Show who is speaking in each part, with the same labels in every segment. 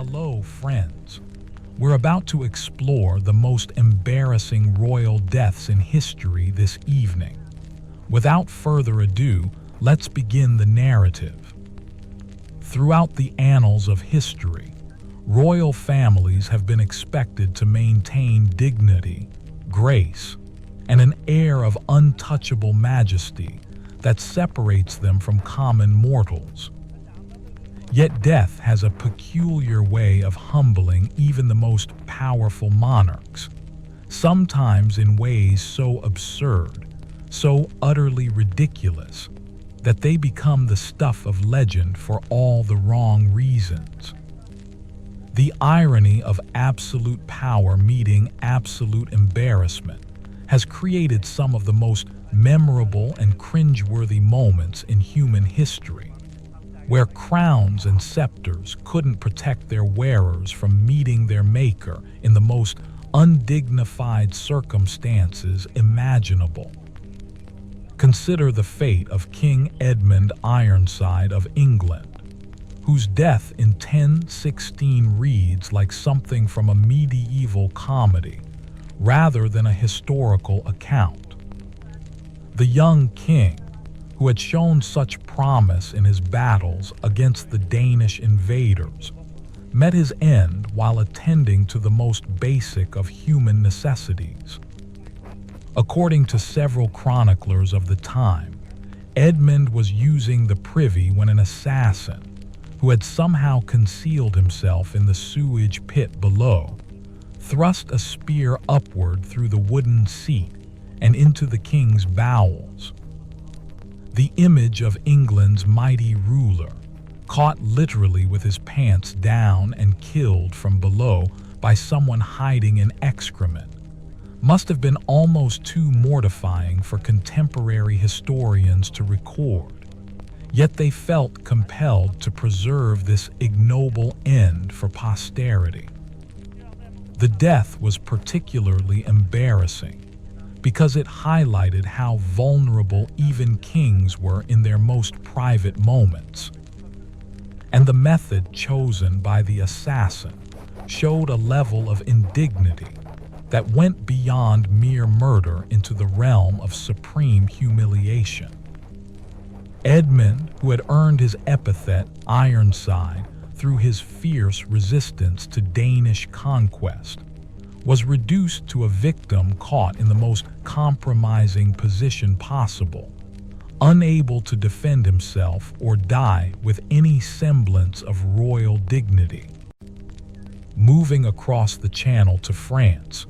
Speaker 1: Hello, friends. We're about to explore the most embarrassing royal deaths in history this evening. Without further ado, let's begin the narrative. Throughout the annals of history, royal families have been expected to maintain dignity, grace, and an air of untouchable majesty that separates them from common mortals. Yet death has a peculiar way of humbling even the most powerful monarchs, sometimes in ways so absurd, so utterly ridiculous, that they become the stuff of legend for all the wrong reasons. The irony of absolute power meeting absolute embarrassment has created some of the most memorable and cringeworthy moments in human history, where crowns and scepters couldn't protect their wearers from meeting their maker in the most undignified circumstances imaginable. Consider the fate of King Edmund Ironside of England, whose death in 1016 reads like something from a medieval comedy rather than a historical account. The young king, who had shown such promise in his battles against the Danish invaders, met his end while attending to the most basic of human necessities. According to several chroniclers of the time, Edmund was using the privy when an assassin, who had somehow concealed himself in the sewage pit below, thrust a spear upward through the wooden seat and into the king's bowels. The image of England's mighty ruler, caught literally with his pants down and killed from below by someone hiding in excrement, must have been almost too mortifying for contemporary historians to record. Yet they felt compelled to preserve this ignoble end for posterity. The death was particularly embarrassing because it highlighted how vulnerable even kings were in their most private moments. And the method chosen by the assassin showed a level of indignity that went beyond mere murder into the realm of supreme humiliation. Edmund, who had earned his epithet Ironside through his fierce resistance to Danish conquest, was reduced to a victim caught in the most compromising position possible, unable to defend himself or die with any semblance of royal dignity. Moving across the Channel to France,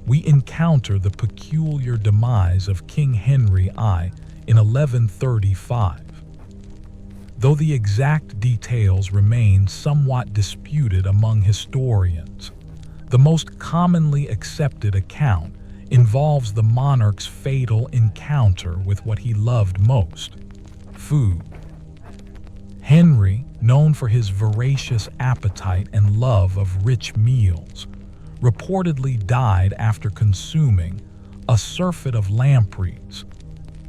Speaker 1: we encounter the peculiar demise of King Henry I in 1135. Though the exact details remain somewhat disputed among historians, the most commonly accepted account involves the monarch's fatal encounter with what he loved most: food. Henry, known for his voracious appetite and love of rich meals, reportedly died after consuming a surfeit of lampreys,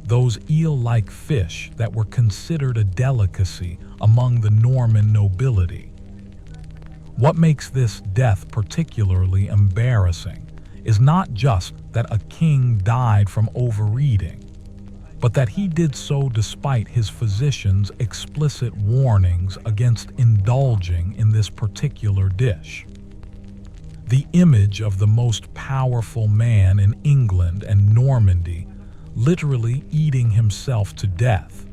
Speaker 1: those eel-like fish that were considered a delicacy among the Norman nobility. What makes this death particularly embarrassing is not just that a king died from overeating, but that he did so despite his physician's explicit warnings against indulging in this particular dish. The image of the most powerful man in England and Normandy literally eating himself to death,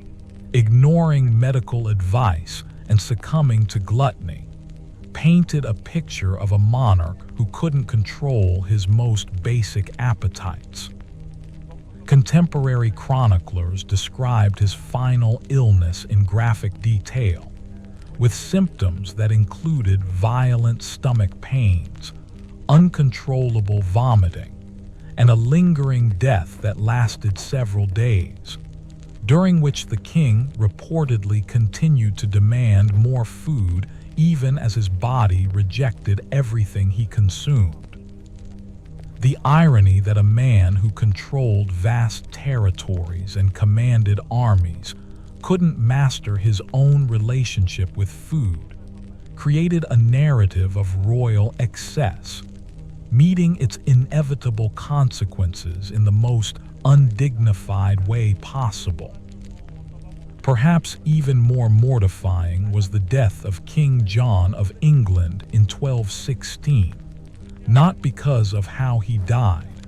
Speaker 1: ignoring medical advice and succumbing to gluttony, painted a picture of a monarch who couldn't control his most basic appetites. Contemporary chroniclers described his final illness in graphic detail, with symptoms that included violent stomach pains, uncontrollable vomiting, and a lingering death that lasted several days, during which the king reportedly continued to demand more food even as his body rejected everything he consumed. The irony that a man who controlled vast territories and commanded armies couldn't master his own relationship with food created a narrative of royal excess, meeting its inevitable consequences in the most undignified way possible. Perhaps even more mortifying was the death of King John of England in 1216, not because of how he died,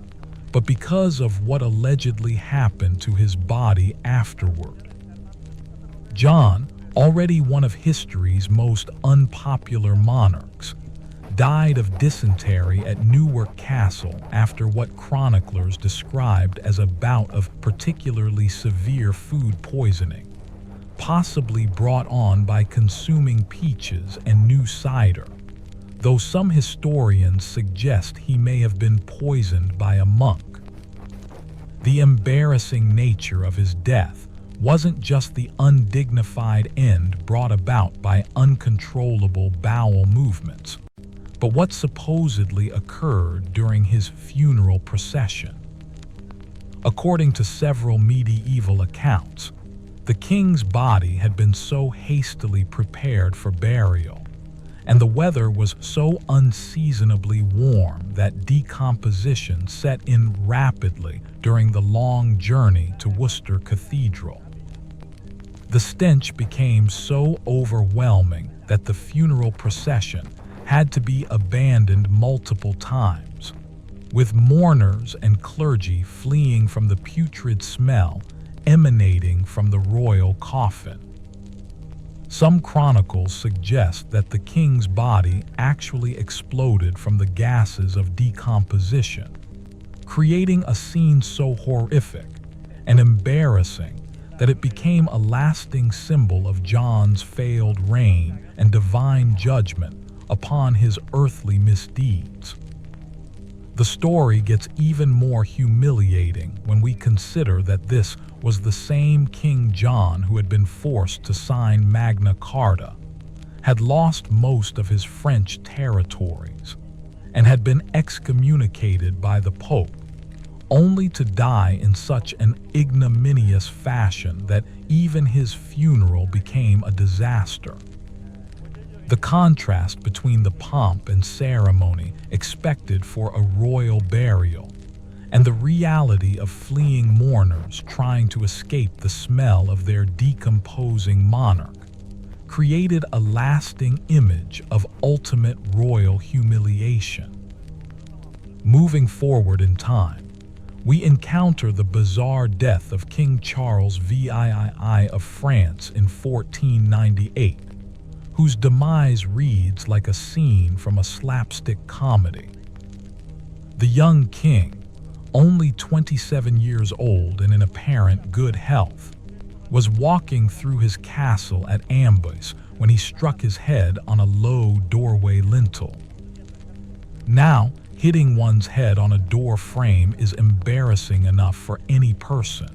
Speaker 1: but because of what allegedly happened to his body afterward. John, already one of history's most unpopular monarchs, died of dysentery at Newark Castle after what chroniclers described as a bout of particularly severe food poisoning, possibly brought on by consuming peaches and new cider, though some historians suggest he may have been poisoned by a monk. The embarrassing nature of his death wasn't just the undignified end brought about by uncontrollable bowel movements, but what supposedly occurred during his funeral procession. According to several medieval accounts, the king's body had been so hastily prepared for burial, and the weather was so unseasonably warm that decomposition set in rapidly during the long journey to Worcester Cathedral. The stench became so overwhelming that the funeral procession had to be abandoned multiple times, with mourners and clergy fleeing from the putrid smell emanating from the royal coffin. Some chronicles suggest that the king's body actually exploded from the gases of decomposition, creating a scene so horrific and embarrassing that it became a lasting symbol of John's failed reign and divine judgment upon his earthly misdeeds. The story gets even more humiliating when we consider that this was the same King John who had been forced to sign Magna Carta, had lost most of his French territories, and had been excommunicated by the Pope, only to die in such an ignominious fashion that even his funeral became a disaster. The contrast between the pomp and ceremony expected for a royal burial and the reality of fleeing mourners trying to escape the smell of their decomposing monarch created a lasting image of ultimate royal humiliation. Moving forward in time, we encounter the bizarre death of King Charles VII of France in 1498, whose demise reads like a scene from a slapstick comedy. The young king, only 27 years old and in apparent good health, was walking through his castle at Ambus when he struck his head on a low doorway lintel. Now, hitting one's head on a door frame is embarrassing enough for any person,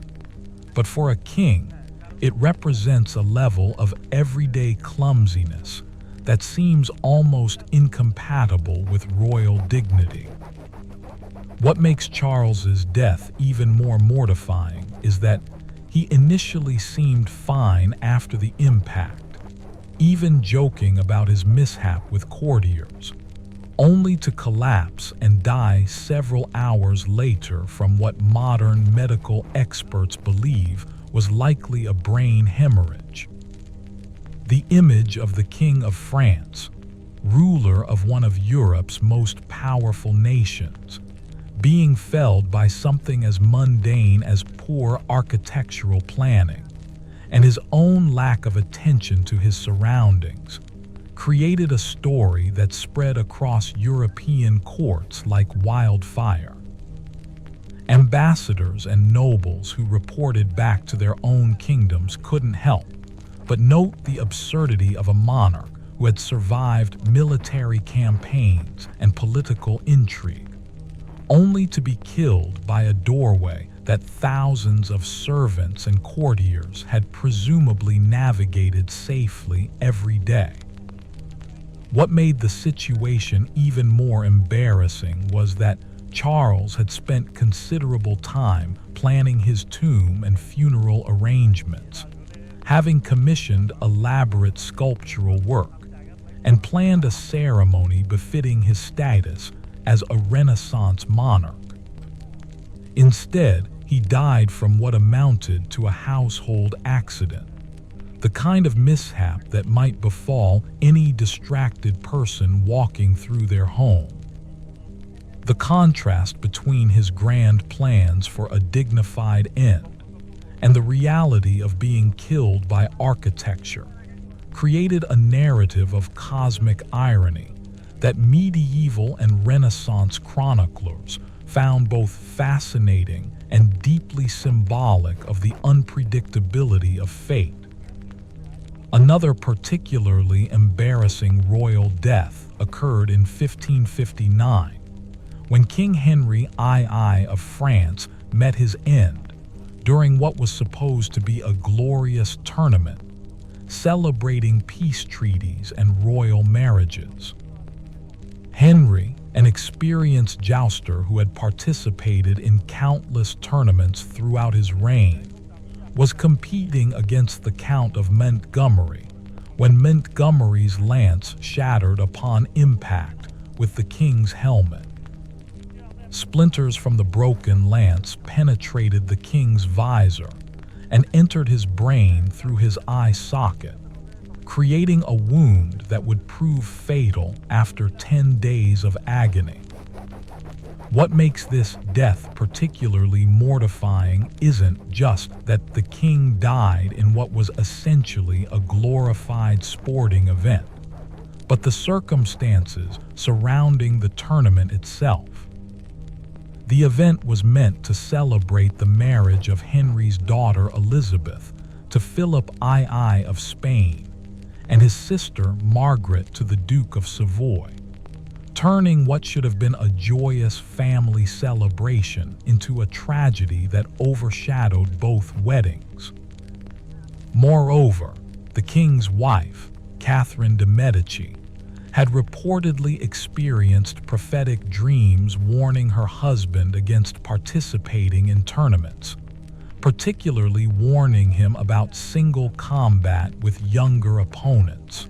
Speaker 1: but for a king, it represents a level of everyday clumsiness that seems almost incompatible with royal dignity. What makes Charles's death even more mortifying is that he initially seemed fine after the impact, even joking about his mishap with courtiers, only to collapse and die several hours later from what modern medical experts believe was likely a brain hemorrhage. The image of the King of France, ruler of one of Europe's most powerful nations, being felled by something as mundane as poor architectural planning, and his own lack of attention to his surroundings, created a story that spread across European courts like wildfire. Ambassadors and nobles who reported back to their own kingdoms couldn't help but note the absurdity of a monarch who had survived military campaigns and political intrigue, only to be killed by a doorway that thousands of servants and courtiers had presumably navigated safely every day. What made the situation even more embarrassing was that Charles had spent considerable time planning his tomb and funeral arrangements, having commissioned elaborate sculptural work, and planned a ceremony befitting his status as a Renaissance monarch. Instead, he died from what amounted to a household accident, the kind of mishap that might befall any distracted person walking through their home. The contrast between his grand plans for a dignified end and the reality of being killed by architecture created a narrative of cosmic irony that medieval and Renaissance chroniclers found both fascinating and deeply symbolic of the unpredictability of fate. Another particularly embarrassing royal death occurred in 1559, when King Henry II of France met his end during what was supposed to be a glorious tournament, celebrating peace treaties and royal marriages. Henry, an experienced jouster who had participated in countless tournaments throughout his reign, was competing against the Count of Montgomery when Montgomery's lance shattered upon impact with the king's helmet. Splinters from the broken lance penetrated the king's visor and entered his brain through his eye socket, creating a wound that would prove fatal after 10 days of agony. What makes this death particularly mortifying isn't just that the king died in what was essentially a glorified sporting event, but the circumstances surrounding the tournament itself. The event was meant to celebrate the marriage of Henry's daughter Elizabeth to Philip II of Spain and his sister Margaret to the Duke of Savoy, turning what should have been a joyous family celebration into a tragedy that overshadowed both weddings. Moreover, the king's wife, Catherine de' Medici, had reportedly experienced prophetic dreams warning her husband against participating in tournaments, particularly warning him about single combat with younger opponents.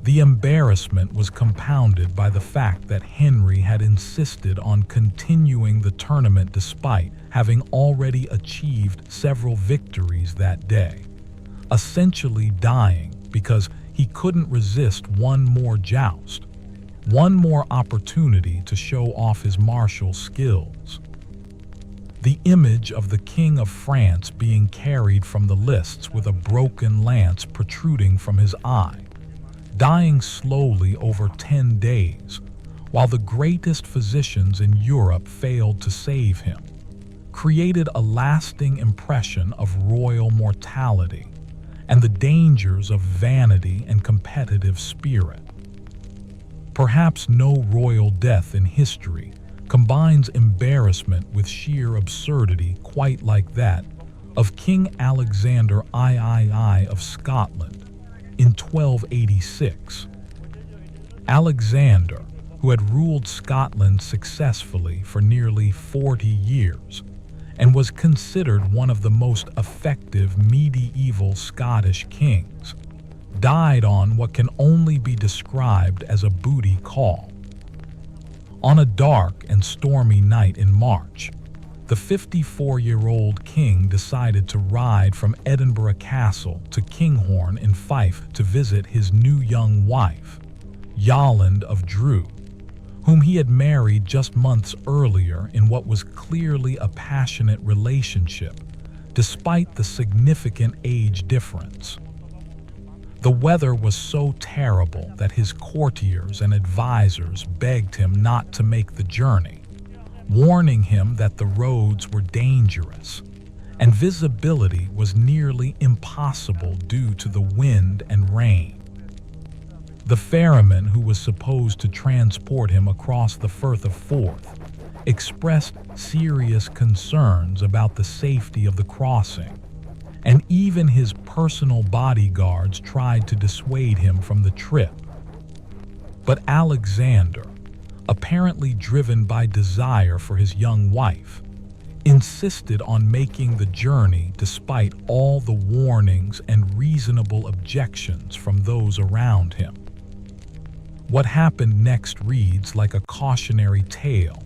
Speaker 1: The embarrassment was compounded by the fact that Henry had insisted on continuing the tournament despite having already achieved several victories that day, essentially dying because he couldn't resist one more joust, one more opportunity to show off his martial skills. The image of the King of France being carried from the lists with a broken lance protruding from his eye, dying slowly over 10 days, while the greatest physicians in Europe failed to save him, created a lasting impression of royal mortality and the dangers of vanity and competitive spirit. Perhaps no royal death in history combines embarrassment with sheer absurdity quite like that of King Alexander III of Scotland in 1286. Alexander, who had ruled Scotland successfully for nearly 40 years and was considered one of the most effective medieval Scottish kings, died on what can only be described as a booty call. On a dark and stormy night in March, the 54-year-old king decided to ride from Edinburgh Castle to Kinghorn in Fife to visit his new young wife, Yolande of Dreux, whom he had married just months earlier in what was clearly a passionate relationship, despite the significant age difference. The weather was so terrible that his courtiers and advisors begged him not to make the journey, warning him that the roads were dangerous and visibility was nearly impossible due to the wind and rain. The ferryman who was supposed to transport him across the Firth of Forth expressed serious concerns about the safety of the crossing, and even his personal bodyguards tried to dissuade him from the trip. But Alexander, apparently driven by desire for his young wife, insisted on making the journey despite all the warnings and reasonable objections from those around him. What happened next reads like a cautionary tale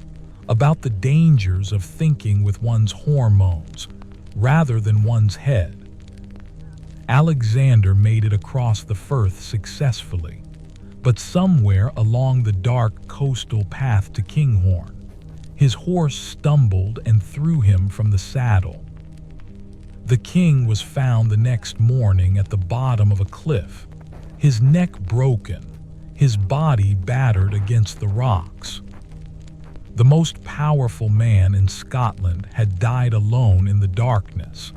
Speaker 1: about the dangers of thinking with one's hormones rather than one's head. Alexander made it across the Firth successfully, but somewhere along the dark coastal path to Kinghorn, his horse stumbled and threw him from the saddle. The king was found the next morning at the bottom of a cliff, his neck broken, his body battered against the rocks. The most powerful man in Scotland had died alone in the darkness,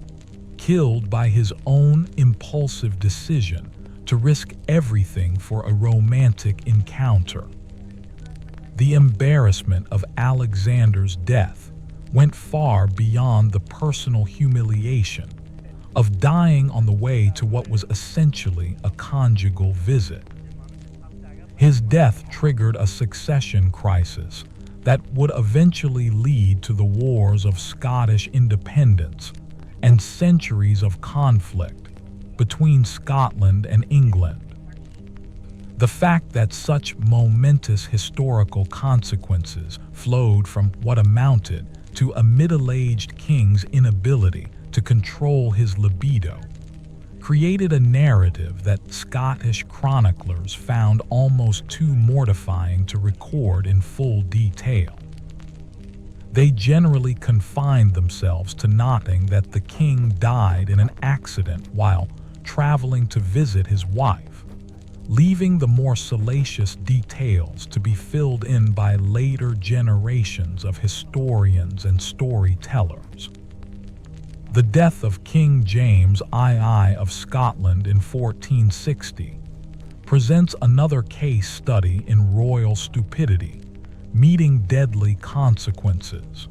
Speaker 1: killed by his own impulsive decision to risk everything for a romantic encounter. The embarrassment of Alexander's death went far beyond the personal humiliation of dying on the way to what was essentially a conjugal visit. His death triggered a succession crisis that would eventually lead to the wars of Scottish independence and centuries of conflict between Scotland and England. The fact that such momentous historical consequences flowed from what amounted to a middle-aged king's inability to control his libido created a narrative that Scottish chroniclers found almost too mortifying to record in full detail. They generally confined themselves to noting that the king died in an accident while traveling to visit his wife, leaving the more salacious details to be filled in by later generations of historians and storytellers. The death of King James II of Scotland in 1460 presents another case study in royal stupidity, meeting deadly consequences.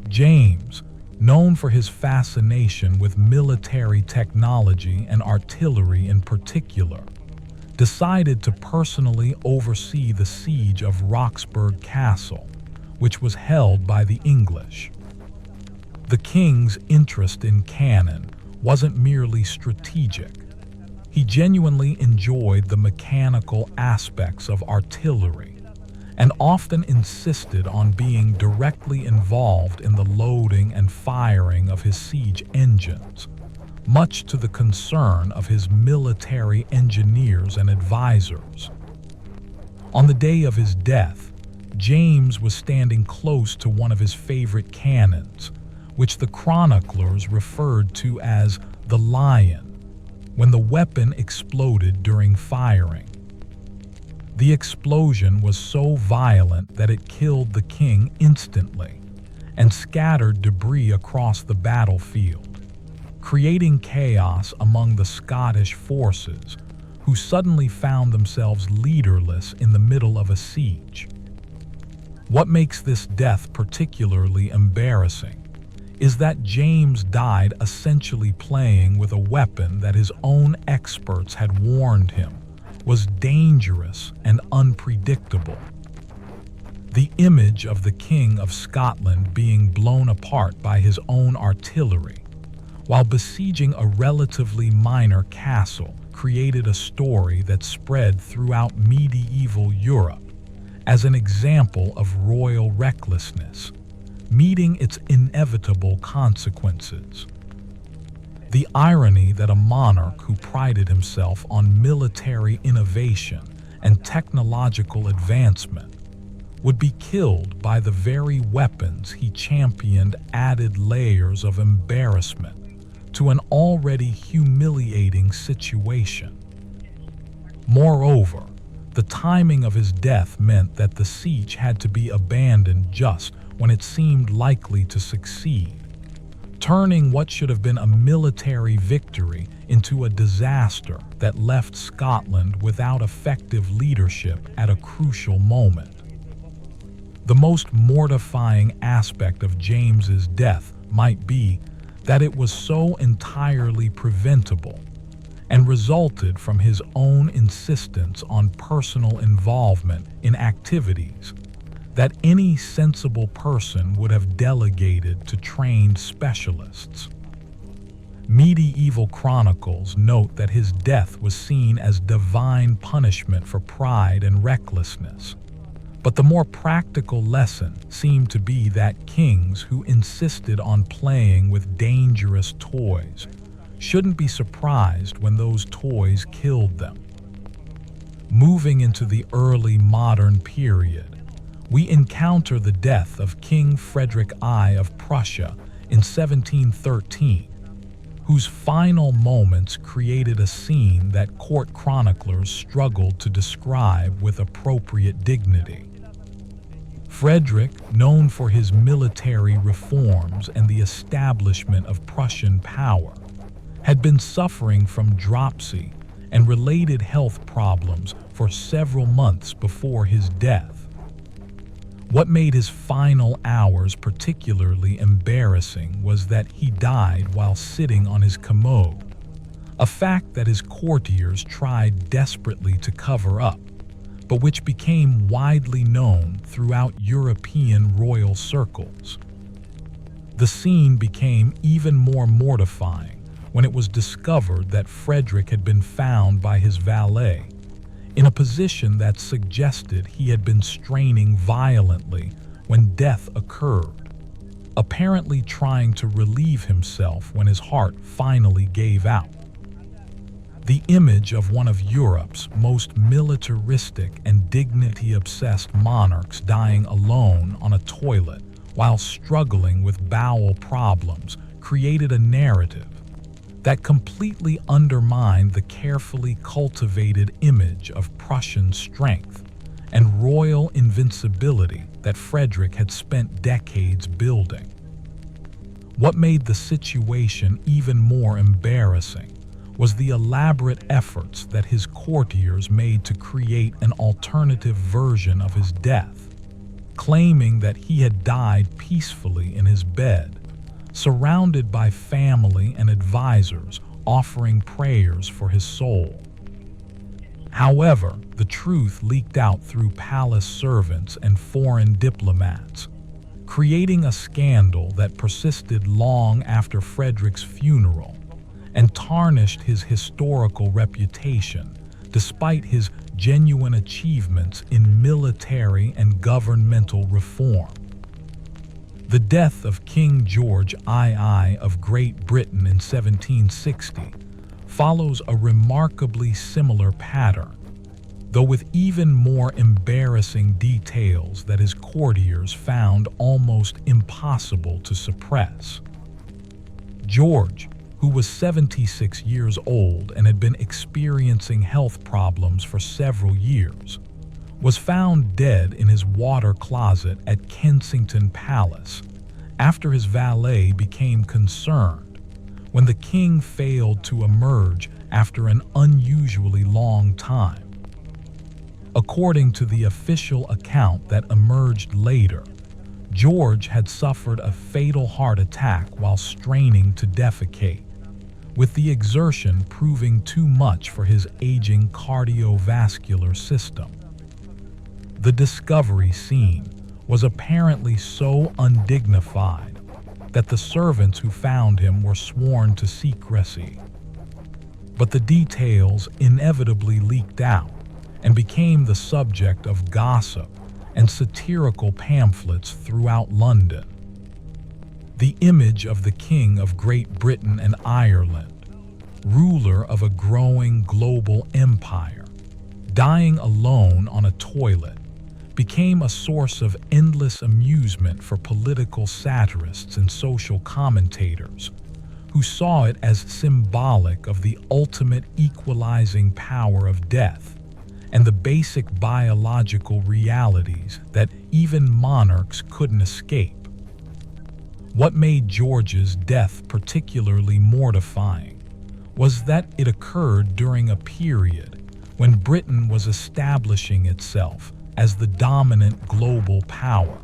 Speaker 1: James, known for his fascination with military technology and artillery in particular, decided to personally oversee the siege of Roxburgh Castle, which was held by the English. The king's interest in cannon wasn't merely strategic. He genuinely enjoyed the mechanical aspects of artillery and often insisted on being directly involved in the loading and firing of his siege engines, much to the concern of his military engineers and advisors. On the day of his death, James was standing close to one of his favorite cannons, which the chroniclers referred to as the Lion, when the weapon exploded during firing. The explosion was so violent that it killed the king instantly and scattered debris across the battlefield, creating chaos among the Scottish forces, who suddenly found themselves leaderless in the middle of a siege. What makes this death particularly embarrassing is that James died essentially playing with a weapon that his own experts had warned him was dangerous and unpredictable. The image of the King of Scotland being blown apart by his own artillery while besieging a relatively minor castle created a story that spread throughout medieval Europe as an example of royal recklessness, meeting its inevitable consequences. The irony that a monarch who prided himself on military innovation and technological advancement would be killed by the very weapons he championed added layers of embarrassment to an already humiliating situation. Moreover, the timing of his death meant that the siege had to be abandoned just when it seemed likely to succeed, turning what should have been a military victory into a disaster that left Scotland without effective leadership at a crucial moment. The most mortifying aspect of James's death might be that it was so entirely preventable and resulted from his own insistence on personal involvement in activities that any sensible person would have delegated to trained specialists. Medieval chronicles note that his death was seen as divine punishment for pride and recklessness. But the more practical lesson seemed to be that kings who insisted on playing with dangerous toys shouldn't be surprised when those toys killed them. Moving into the early modern period, we encounter the death of King Frederick I of Prussia in 1713, whose final moments created a scene that court chroniclers struggled to describe with appropriate dignity. Frederick, known for his military reforms and the establishment of Prussian power, had been suffering from dropsy and related health problems for several months before his death. What made his final hours particularly embarrassing was that he died while sitting on his commode, a fact that his courtiers tried desperately to cover up, but which became widely known throughout European royal circles. The scene became even more mortifying when it was discovered that Frederick had been found by his valet in a position that suggested he had been straining violently when death occurred, apparently trying to relieve himself when his heart finally gave out. The image of one of Europe's most militaristic and dignity-obsessed monarchs dying alone on a toilet while struggling with bowel problems created a narrative that completely undermined the carefully cultivated image of Prussian strength and royal invincibility that Frederick had spent decades building. What made the situation even more embarrassing was the elaborate efforts that his courtiers made to create an alternative version of his death, claiming that he had died peacefully in his bed, surrounded by family and advisors offering prayers for his soul. However, the truth leaked out through palace servants and foreign diplomats, creating a scandal that persisted long after Frederick's funeral and tarnished his historical reputation despite his genuine achievements in military and governmental reform. The death of King George II of Great Britain in 1760 follows a remarkably similar pattern, though with even more embarrassing details that his courtiers found almost impossible to suppress. George, who was 76 years old and had been experiencing health problems for several years, was found dead in his water closet at Kensington Palace after his valet became concerned when the king failed to emerge after an unusually long time. According to the official account that emerged later, George had suffered a fatal heart attack while straining to defecate, with the exertion proving too much for his aging cardiovascular system. The discovery scene was apparently so undignified that the servants who found him were sworn to secrecy. But the details inevitably leaked out and became the subject of gossip and satirical pamphlets throughout London. The image of the King of Great Britain and Ireland, ruler of a growing global empire, dying alone on a toilet, became a source of endless amusement for political satirists and social commentators who saw it as symbolic of the ultimate equalizing power of death and the basic biological realities that even monarchs couldn't escape. What made George's death particularly mortifying was that it occurred during a period when Britain was establishing itself as the dominant global power,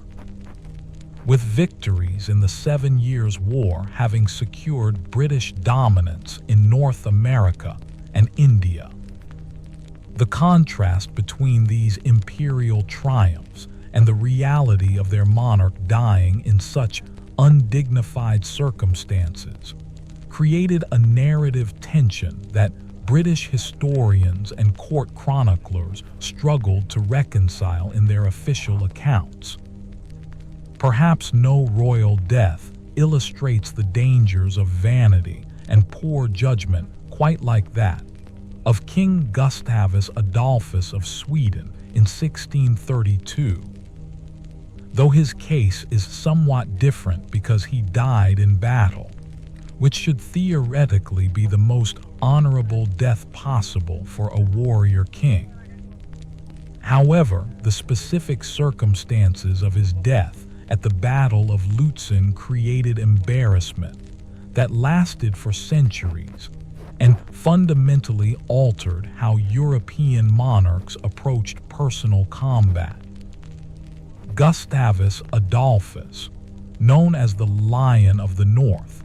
Speaker 1: with victories in the 7 Years' War having secured British dominance in North America and India. The contrast between these imperial triumphs and the reality of their monarch dying in such undignified circumstances created a narrative tension that British historians and court chroniclers struggled to reconcile in their official accounts. Perhaps no royal death illustrates the dangers of vanity and poor judgment quite like that of King Gustavus Adolphus of Sweden in 1632. Though his case is somewhat different because he died in battle, which should theoretically be the most honorable death possible for a warrior king. However, the specific circumstances of his death at the Battle of Lutzen created embarrassment that lasted for centuries and fundamentally altered how European monarchs approached personal combat. Gustavus Adolphus, known as the Lion of the North,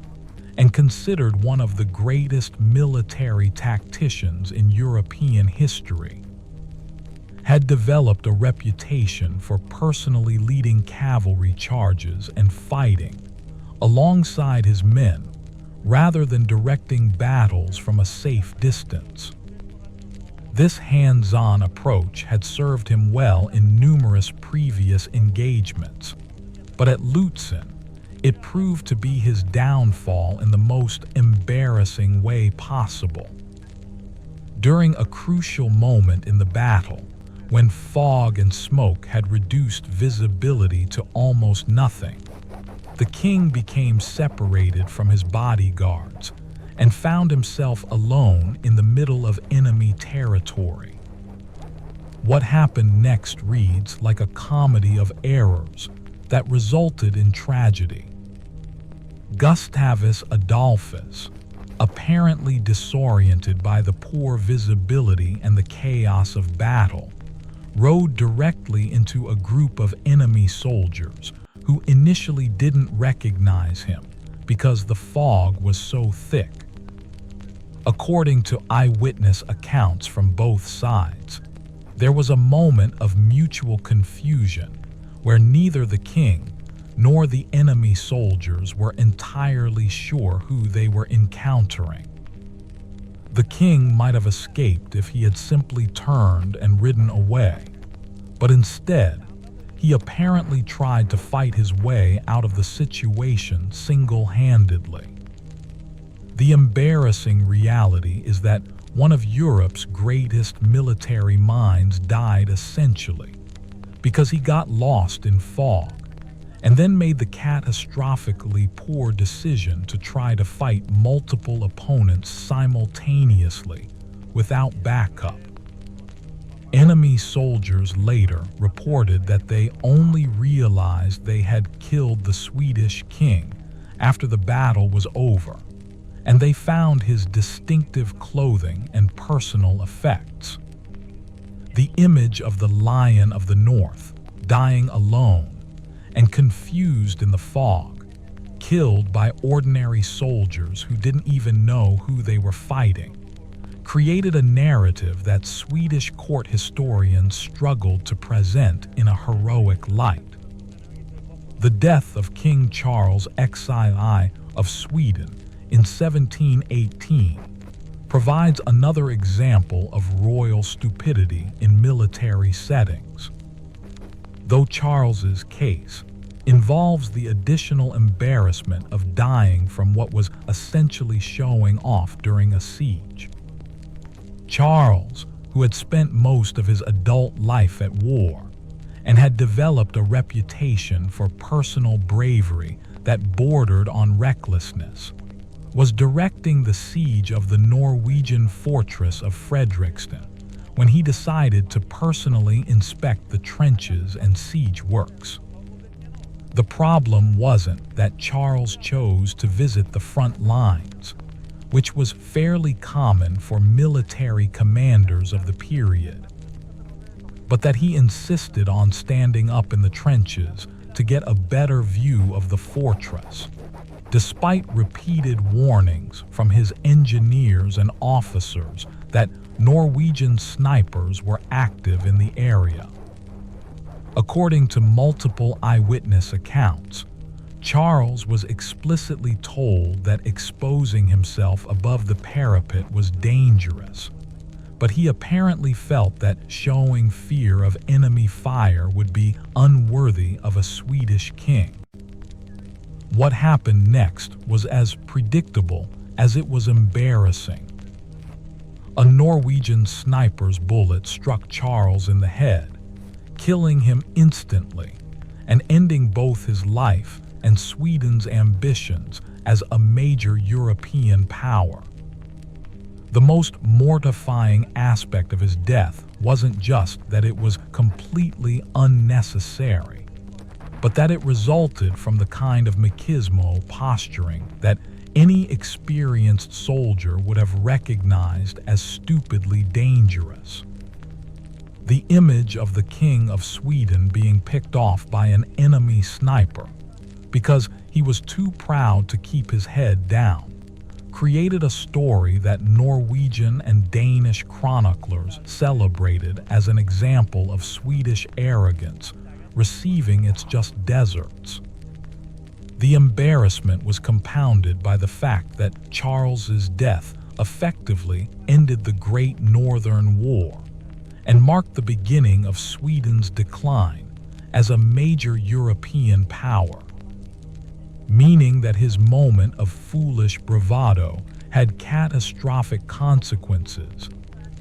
Speaker 1: and considered one of the greatest military tacticians in European history, had developed a reputation for personally leading cavalry charges and fighting alongside his men rather than directing battles from a safe distance. This hands-on approach had served him well in numerous previous engagements, but at Lutzen, it proved to be his downfall in the most embarrassing way possible. During a crucial moment in the battle, when fog and smoke had reduced visibility to almost nothing, the king became separated from his bodyguards and found himself alone in the middle of enemy territory. What happened next reads like a comedy of errors that resulted in tragedy. Gustavus Adolphus, apparently disoriented by the poor visibility and the chaos of battle, rode directly into a group of enemy soldiers who initially didn't recognize him because the fog was so thick. According to eyewitness accounts from both sides, there was a moment of mutual confusion where neither the king nor the enemy soldiers were entirely sure who they were encountering. The king might have escaped if he had simply turned and ridden away, but instead, he apparently tried to fight his way out of the situation single-handedly. The embarrassing reality is that one of Europe's greatest military minds died essentially because he got lost in fog and then made the catastrophically poor decision to try to fight multiple opponents simultaneously without backup. Enemy soldiers later reported that they only realized they had killed the Swedish king after the battle was over, and they found his distinctive clothing and personal effects. The image of the Lion of the North, dying alone and confused in the fog, killed by ordinary soldiers who didn't even know who they were fighting, created a narrative that Swedish court historians struggled to present in a heroic light. The death of King Charles XII of Sweden in 1718 provides another example of royal stupidity in military settings. Though Charles's case involves the additional embarrassment of dying from what was essentially showing off during a siege, Charles, who had spent most of his adult life at war and had developed a reputation for personal bravery that bordered on recklessness, was directing the siege of the Norwegian fortress of Fredrikstad when he decided to personally inspect the trenches and siege works. The problem wasn't that Charles chose to visit the front lines, which was fairly common for military commanders of the period, but that he insisted on standing up in the trenches to get a better view of the fortress, despite repeated warnings from his engineers and officers that Norwegian snipers were active in the area. According to multiple eyewitness accounts, Charles was explicitly told that exposing himself above the parapet was dangerous, but he apparently felt that showing fear of enemy fire would be unworthy of a Swedish king. What happened next was as predictable as it was embarrassing. A Norwegian sniper's bullet struck Charles in the head, killing him instantly and ending both his life and Sweden's ambitions as a major European power. The most mortifying aspect of his death wasn't just that it was completely unnecessary, but that it resulted from the kind of machismo posturing that any experienced soldier would have recognized as stupidly dangerous. The image of the King of Sweden being picked off by an enemy sniper because he was too proud to keep his head down created a story that Norwegian and Danish chroniclers celebrated as an example of Swedish arrogance receiving its just deserts. The embarrassment was compounded by the fact that Charles's death effectively ended the Great Northern War and marked the beginning of Sweden's decline as a major European power, meaning that his moment of foolish bravado had catastrophic consequences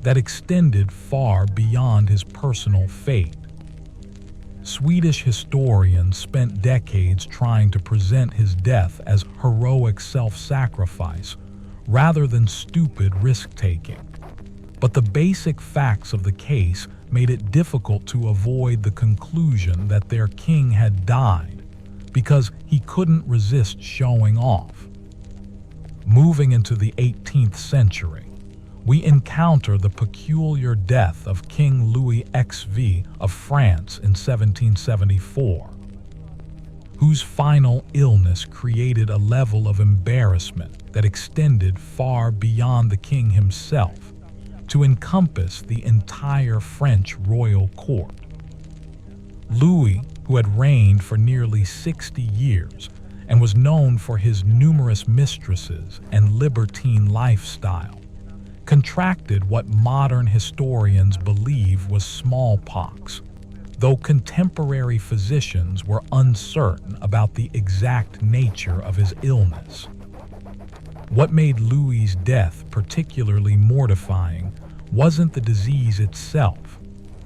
Speaker 1: that extended far beyond his personal fate. Swedish historians spent decades trying to present his death as heroic self-sacrifice rather than stupid risk-taking. But the basic facts of the case made it difficult to avoid the conclusion that their king had died because he couldn't resist showing off. Moving into the 18th century, we encounter the peculiar death of King Louis XVI of France in 1774, whose final illness created a level of embarrassment that extended far beyond the king himself to encompass the entire French royal court. Louis, who had reigned for nearly 60 years and was known for his numerous mistresses and libertine lifestyle, contracted what modern historians believe was smallpox, though contemporary physicians were uncertain about the exact nature of his illness. What made Louis's death particularly mortifying wasn't the disease itself,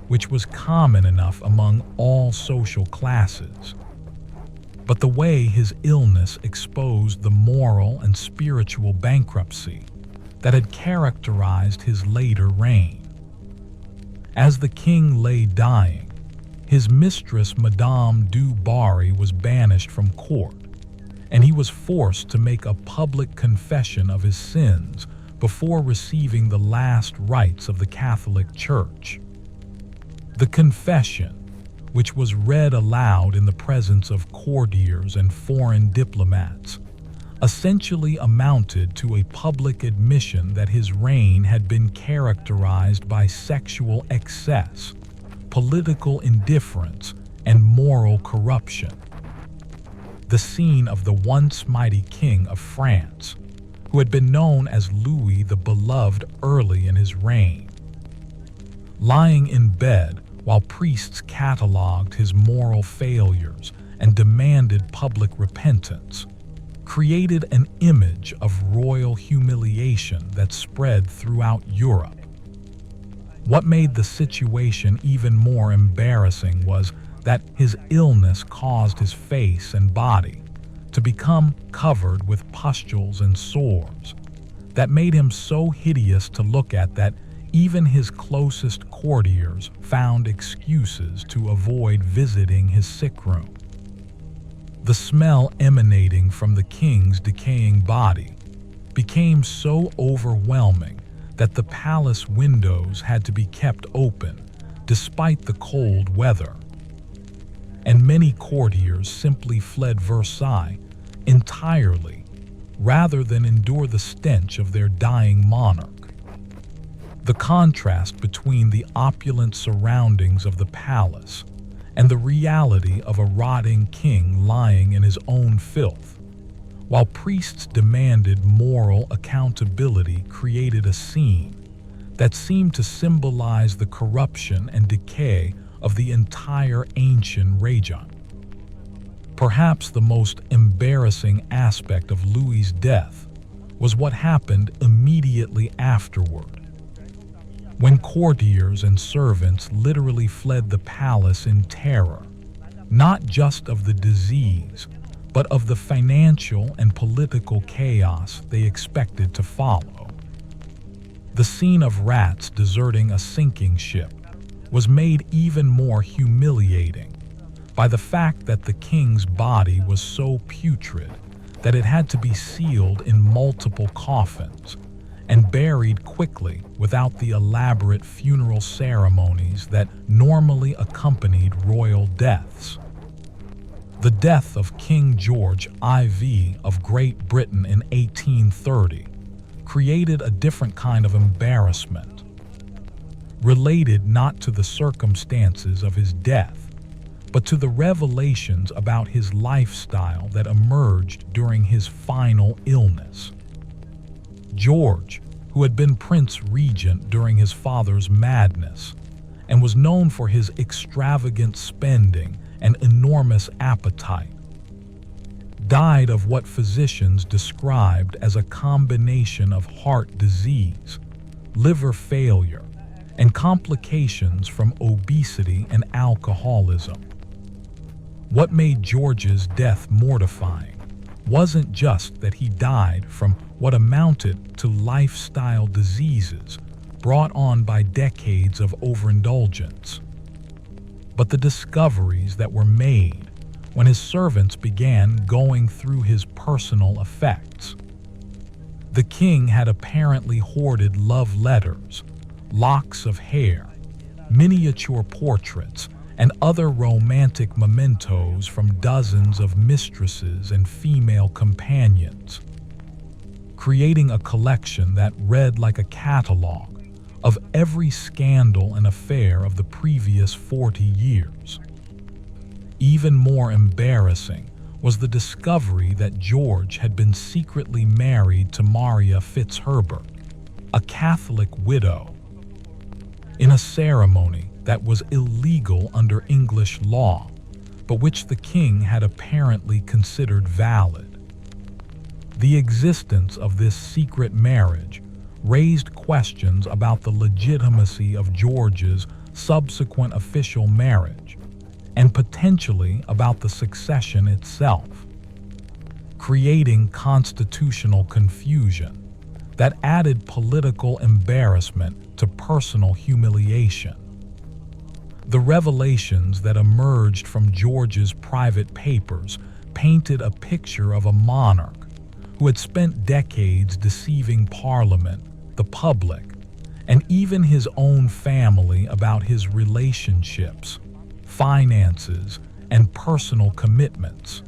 Speaker 1: which was common enough among all social classes, but the way his illness exposed the moral and spiritual bankruptcy that had characterized his later reign. As the king lay dying, his mistress Madame du Barry was banished from court, and he was forced to make a public confession of his sins before receiving the last rites of the Catholic Church. The confession, which was read aloud in the presence of courtiers and foreign diplomats, essentially amounted to a public admission that his reign had been characterized by sexual excess, political indifference, and moral corruption. The scene of the once mighty King of France, who had been known as Louis the Beloved early in his reign, lying in bed while priests cataloged his moral failures and demanded public repentance, created an image of royal humiliation that spread throughout Europe. What made the situation even more embarrassing was that his illness caused his face and body to become covered with pustules and sores that made him so hideous to look at that even his closest courtiers found excuses to avoid visiting his sick room. The smell emanating from the king's decaying body became so overwhelming that the palace windows had to be kept open despite the cold weather, and many courtiers simply fled Versailles entirely rather than endure the stench of their dying monarch. The contrast between the opulent surroundings of the palace and the reality of a rotting king lying in his own filth, while priests demanded moral accountability, created a scene that seemed to symbolize the corruption and decay of the entire ancient region. Perhaps the most embarrassing aspect of Louis's death was what happened immediately afterward, when courtiers and servants literally fled the palace in terror, not just of the disease, but of the financial and political chaos they expected to follow. The scene of rats deserting a sinking ship was made even more humiliating by the fact that the king's body was so putrid that it had to be sealed in multiple coffins and buried quickly without the elaborate funeral ceremonies that normally accompanied royal deaths. The death of King George IV of Great Britain in 1830 created a different kind of embarrassment, related not to the circumstances of his death, but to the revelations about his lifestyle that emerged during his final illness. George, who had been Prince Regent during his father's madness and was known for his extravagant spending and enormous appetite, died of what physicians described as a combination of heart disease, liver failure, and complications from obesity and alcoholism. What made George's death mortifying wasn't just that he died from what amounted to lifestyle diseases brought on by decades of overindulgence, but the discoveries that were made when his servants began going through his personal effects. The king had apparently hoarded love letters, locks of hair, miniature portraits, and other romantic mementos from dozens of mistresses and female companions, creating a collection that read like a catalog of every scandal and affair of the previous 40 years. Even more embarrassing was the discovery that George had been secretly married to Maria Fitzherbert, a Catholic widow, in a ceremony that was illegal under English law, but which the king had apparently considered valid. The existence of this secret marriage raised questions about the legitimacy of George's subsequent official marriage, and potentially about the succession itself, creating constitutional confusion that added political embarrassment to personal humiliation. The revelations that emerged from George's private papers painted a picture of a monarch who had spent decades deceiving Parliament, the public, and even his own family about his relationships, finances, and personal commitments.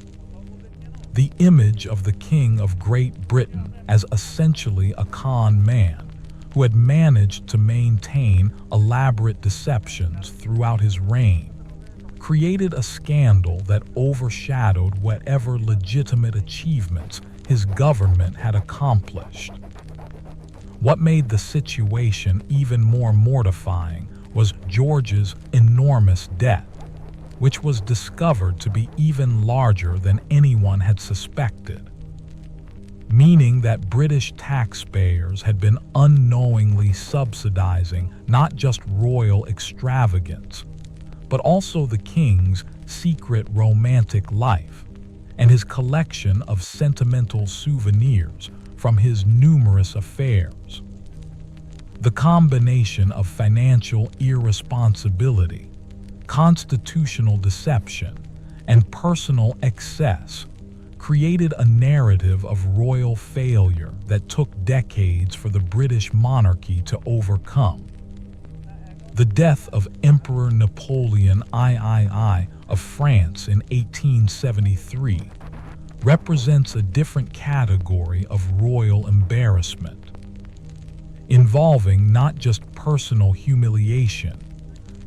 Speaker 1: The image of the King of Great Britain as essentially a con man who had managed to maintain elaborate deceptions throughout his reign created a scandal that overshadowed whatever legitimate achievements his government had accomplished. What made the situation even more mortifying was George's enormous debt, which was discovered to be even larger than anyone had suspected, meaning that British taxpayers had been unknowingly subsidizing not just royal extravagance, but also the king's secret romantic life and his collection of sentimental souvenirs from his numerous affairs. The combination of financial irresponsibility, constitutional deception, and personal excess created a narrative of royal failure that took decades for the British monarchy to overcome. The death of Emperor Napoleon III of France in 1873 represents a different category of royal embarrassment, involving not just personal humiliation,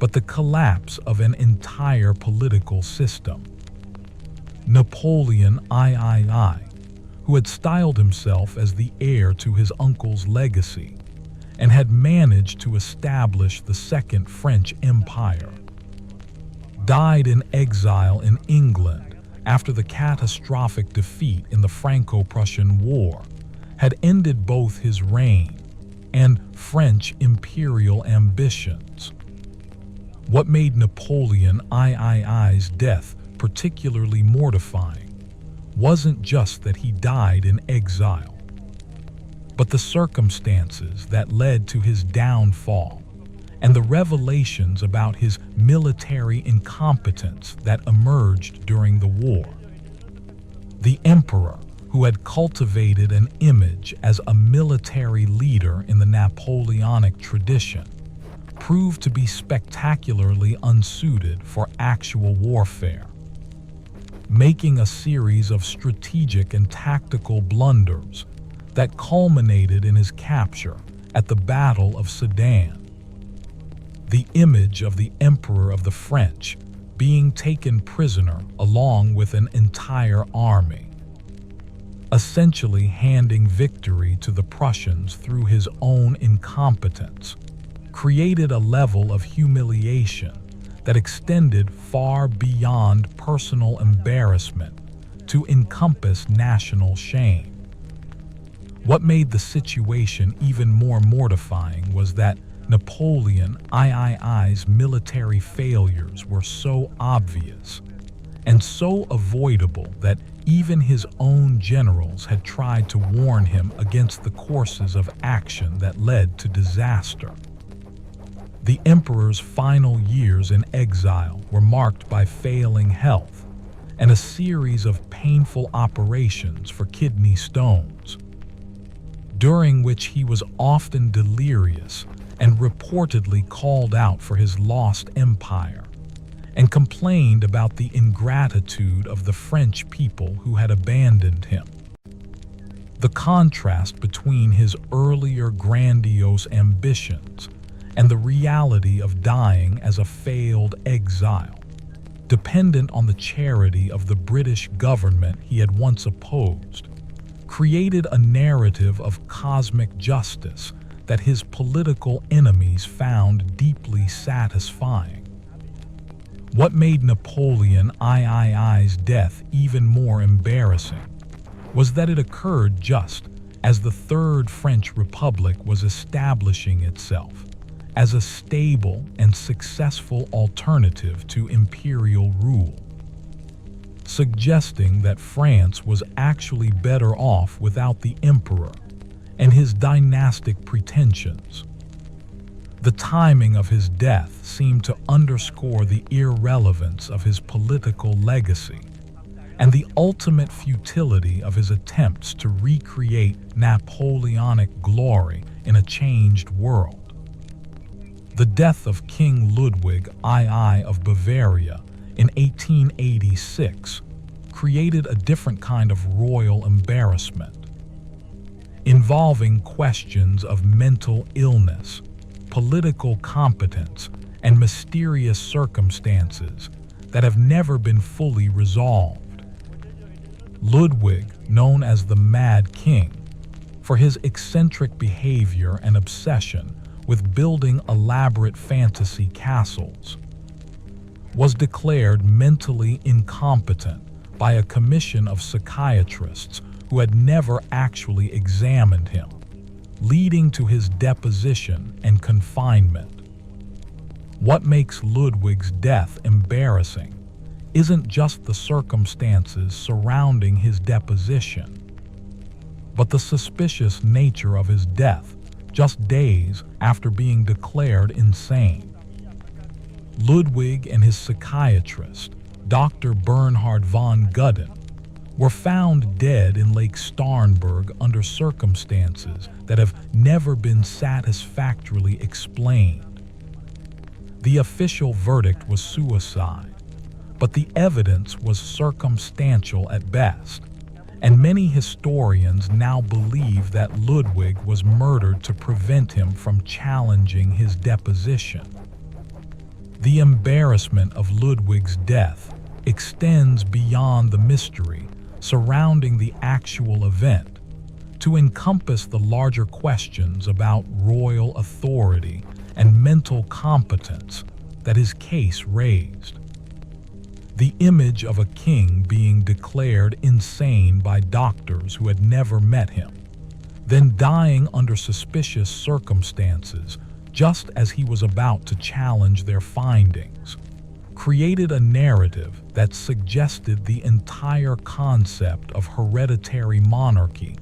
Speaker 1: but the collapse of an entire political system. Napoleon III, who had styled himself as the heir to his uncle's legacy and had managed to establish the Second French Empire, died in exile in England after the catastrophic defeat in the Franco-Prussian War had ended both his reign and French imperial ambitions. What made Napoleon III's death particularly mortifying wasn't just that he died in exile, but the circumstances that led to his downfall and the revelations about his military incompetence that emerged during the war. The emperor, who had cultivated an image as a military leader in the Napoleonic tradition, proved to be spectacularly unsuited for actual warfare, making a series of strategic and tactical blunders that culminated in his capture at the Battle of Sedan. The image of the Emperor of the French being taken prisoner along with an entire army, essentially handing victory to the Prussians through his own incompetence, created a level of humiliation that extended far beyond personal embarrassment to encompass national shame. What made the situation even more mortifying was that Napoleon III's military failures were so obvious and so avoidable that even his own generals had tried to warn him against the courses of action that led to disaster. The emperor's final years in exile were marked by failing health and a series of painful operations for kidney stones, during which he was often delirious and reportedly called out for his lost empire and complained about the ingratitude of the French people who had abandoned him. The contrast between his earlier grandiose ambitions and the reality of dying as a failed exile, dependent on the charity of the British government he had once opposed, created a narrative of cosmic justice that his political enemies found deeply satisfying. What made Napoleon III's death even more embarrassing was that it occurred just as the Third French Republic was establishing itself as a stable and successful alternative to imperial rule, suggesting that France was actually better off without the emperor and his dynastic pretensions. The timing of his death seemed to underscore the irrelevance of his political legacy and the ultimate futility of his attempts to recreate Napoleonic glory in a changed world. The death of King Ludwig II of Bavaria in 1886 created a different kind of royal embarrassment, involving questions of mental illness, political competence, and mysterious circumstances that have never been fully resolved. Ludwig, known as the Mad King, for his eccentric behavior and obsession with building elaborate fantasy castles, was declared mentally incompetent by a commission of psychiatrists who had never actually examined him, leading to his deposition and confinement. What makes Ludwig's death embarrassing isn't just the circumstances surrounding his deposition, but the suspicious nature of his death just days after being declared insane. Ludwig and his psychiatrist, Dr. Bernhard von Gudden, were found dead in Lake Starnberg under circumstances that have never been satisfactorily explained. The official verdict was suicide, but the evidence was circumstantial at best, and many historians now believe that Ludwig was murdered to prevent him from challenging his deposition. The embarrassment of Ludwig's death extends beyond the mystery surrounding the actual event to encompass the larger questions about royal authority and mental competence that his case raised. The image of a king being declared insane by doctors who had never met him, then dying under suspicious circumstances just as he was about to challenge their findings, created a narrative that suggested the entire concept of hereditary monarchy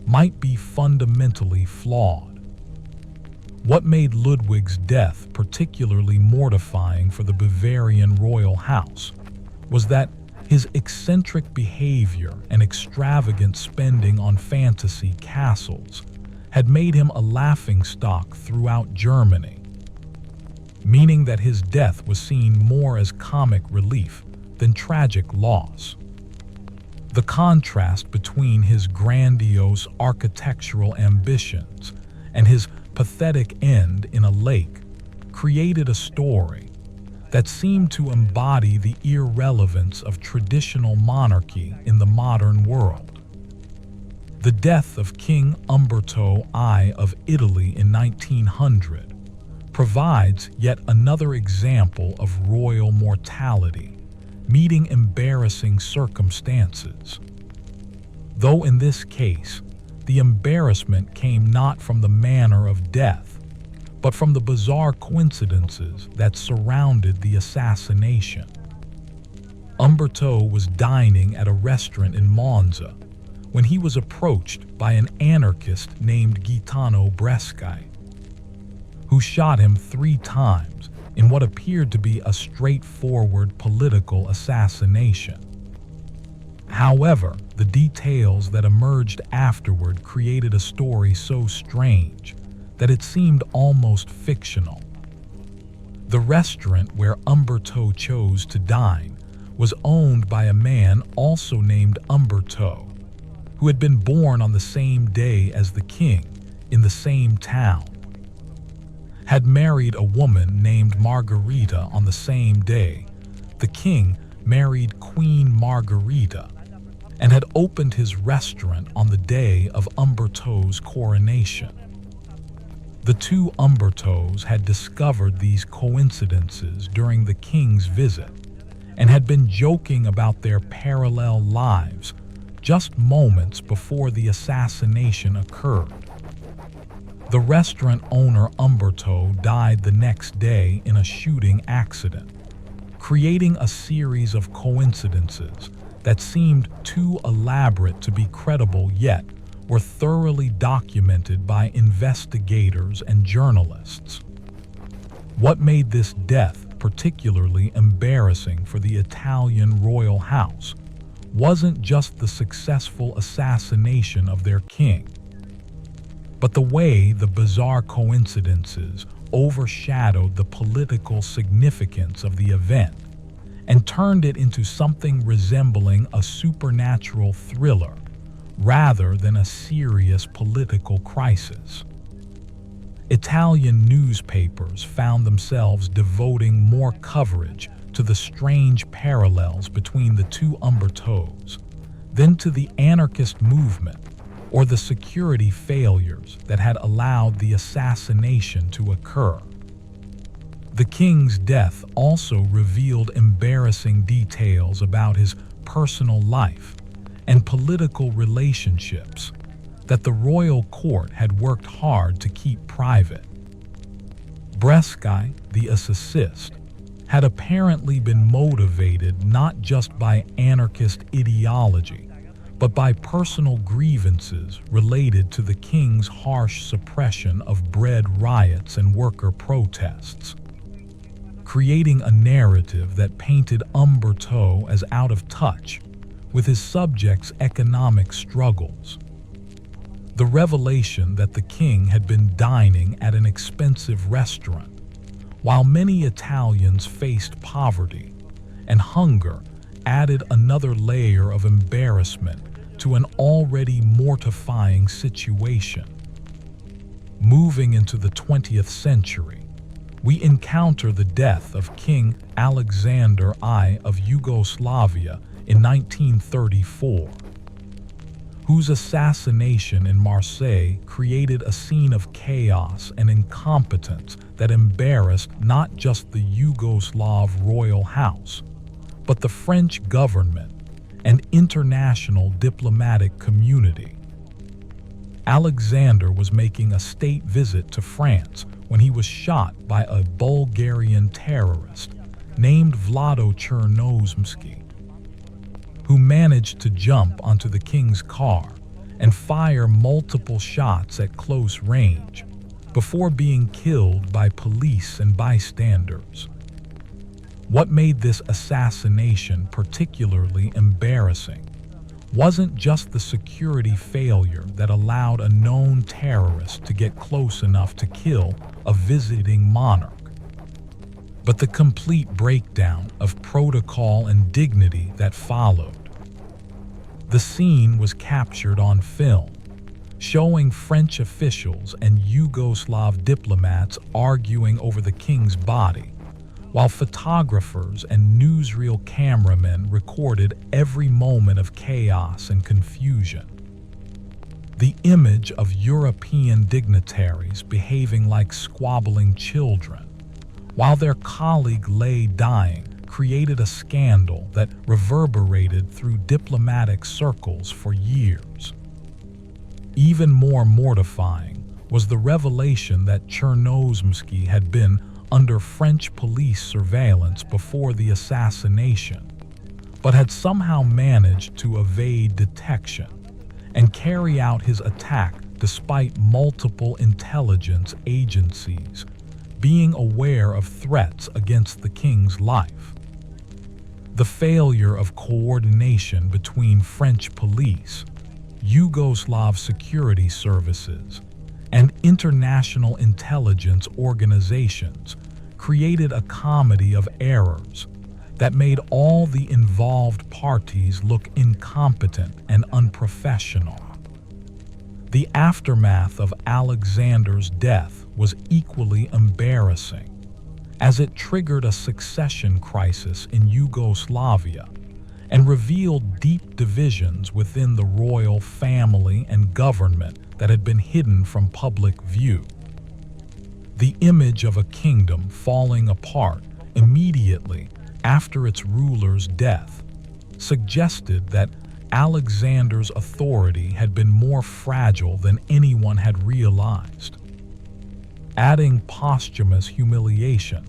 Speaker 1: might be fundamentally flawed. What made Ludwig's death particularly mortifying for the Bavarian royal house was that his eccentric behavior and extravagant spending on fantasy castles had made him a laughingstock throughout Germany, meaning that his death was seen more as comic relief than tragic loss. The contrast between his grandiose architectural ambitions and his pathetic end in a lake created a story that seemed to embody the irrelevance of traditional monarchy in the modern world. The death of King Umberto I of Italy in 1900 provides yet another example of royal mortality meeting embarrassing circumstances. Though in this case, the embarrassment came not from the manner of death, but from the bizarre coincidences that surrounded the assassination. Umberto was dining at a restaurant in Monza when he was approached by an anarchist named Gaetano Bresci, who shot him 3 times in what appeared to be a straightforward political assassination. However, the details that emerged afterward created a story so strange that it seemed almost fictional. The restaurant where Umberto chose to dine was owned by a man also named Umberto, who had been born on the same day as the king in the same town, had married a woman named Margherita on the same day. The king married Queen Margherita and had opened his restaurant on the day of Umberto's coronation. The two Umbertos had discovered these coincidences during the king's visit and had been joking about their parallel lives just moments before the assassination occurred. The restaurant owner Umberto died the next day in a shooting accident, creating a series of coincidences that seemed too elaborate to be credible yet were thoroughly documented by investigators and journalists. What made this death particularly embarrassing for the Italian royal house wasn't just the successful assassination of their king, but the way the bizarre coincidences overshadowed the political significance of the event and turned it into something resembling a supernatural thriller rather than a serious political crisis. Italian newspapers found themselves devoting more coverage to the strange parallels between the two Umbertos than to the anarchist movement or the security failures that had allowed the assassination to occur. The king's death also revealed embarrassing details about his personal life and political relationships that the royal court had worked hard to keep private. Bresci, the assist, had apparently been motivated not just by anarchist ideology, but by personal grievances related to the king's harsh suppression of bread riots and worker protests, creating a narrative that painted Umberto as out of touch with his subjects' economic struggles. The revelation that the king had been dining at an expensive restaurant, while many Italians faced poverty and hunger, added another layer of embarrassment to an already mortifying situation. Moving into the 20th century, we encounter the death of King Alexander I of Yugoslavia in 1934, whose assassination in Marseille created a scene of chaos and incompetence that embarrassed not just the Yugoslav royal house, but the French government and international diplomatic community. Alexander was making a state visit to France when he was shot by a Bulgarian terrorist named Vlado Chernozemsky, who managed to jump onto the king's car and fire multiple shots at close range before being killed by police and bystanders. What made this assassination particularly embarrassing wasn't just the security failure that allowed a known terrorist to get close enough to kill a visiting monarch, but the complete breakdown of protocol and dignity that followed. The scene was captured on film, showing French officials and Yugoslav diplomats arguing over the king's body, while photographers and newsreel cameramen recorded every moment of chaos and confusion. The image of European dignitaries behaving like squabbling children, while their colleague lay dying, created a scandal that reverberated through diplomatic circles for years. Even more mortifying was the revelation that Chernozemsky had been under French police surveillance before the assassination, but had somehow managed to evade detection and carry out his attack despite multiple intelligence agencies being aware of threats against the king's life. The failure of coordination between French police, Yugoslav security services, and international intelligence organizations created a comedy of errors that made all the involved parties look incompetent and unprofessional. The aftermath of Alexander's death was equally embarrassing, as it triggered a succession crisis in Yugoslavia and revealed deep divisions within the royal family and government that had been hidden from public view. The image of a kingdom falling apart immediately after its ruler's death suggested that Alexander's authority had been more fragile than anyone had realized, adding posthumous humiliation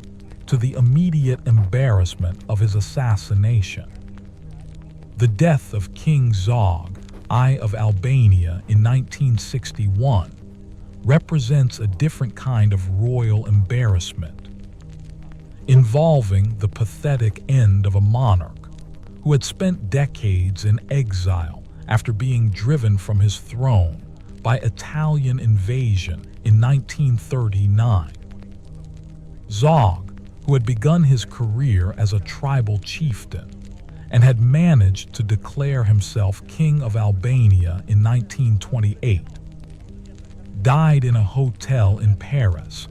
Speaker 1: to the immediate embarrassment of his assassination. The death of King Zog I of Albania in 1961 represents a different kind of royal embarrassment, involving the pathetic end of a monarch who had spent decades in exile after being driven from his throne by Italian invasion in 1939. Zog, who had begun his career as a tribal chieftain and had managed to declare himself King of Albania in 1928, died in a hotel in Paris,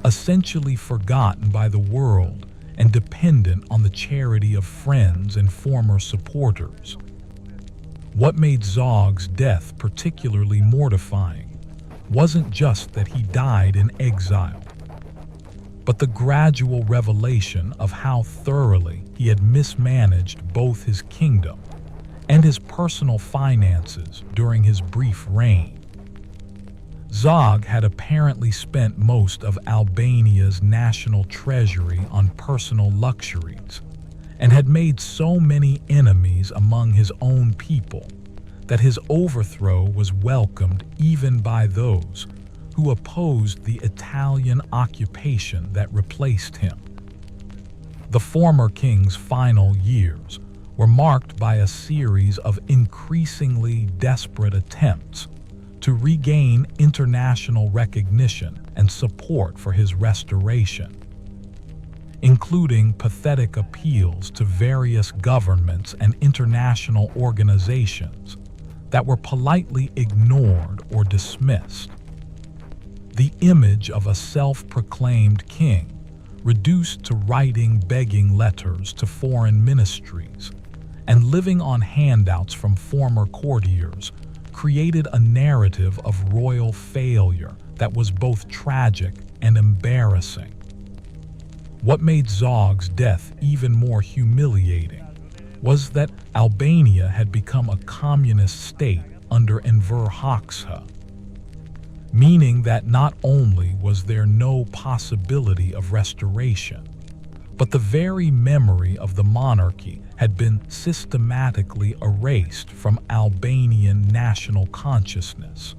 Speaker 1: essentially forgotten by the world and dependent on the charity of friends and former supporters. What made Zog's death particularly mortifying wasn't just that he died in exile, but the gradual revelation of how thoroughly he had mismanaged both his kingdom and his personal finances during his brief reign. Zog had apparently spent most of Albania's national treasury on personal luxuries and had made so many enemies among his own people that his overthrow was welcomed even by those who opposed the Italian occupation that replaced him. The former king's final years were marked by a series of increasingly desperate attempts to regain international recognition and support for his restoration, including pathetic appeals to various governments and international organizations that were politely ignored or dismissed. The image of a self-proclaimed king reduced to writing begging letters to foreign ministries and living on handouts from former courtiers, created a narrative of royal failure that was both tragic and embarrassing. What made Zog's death even more humiliating was that Albania had become a communist state under Enver Hoxha, meaning that not only was there no possibility of restoration, but the very memory of the monarchy had been systematically erased from Albanian national consciousness.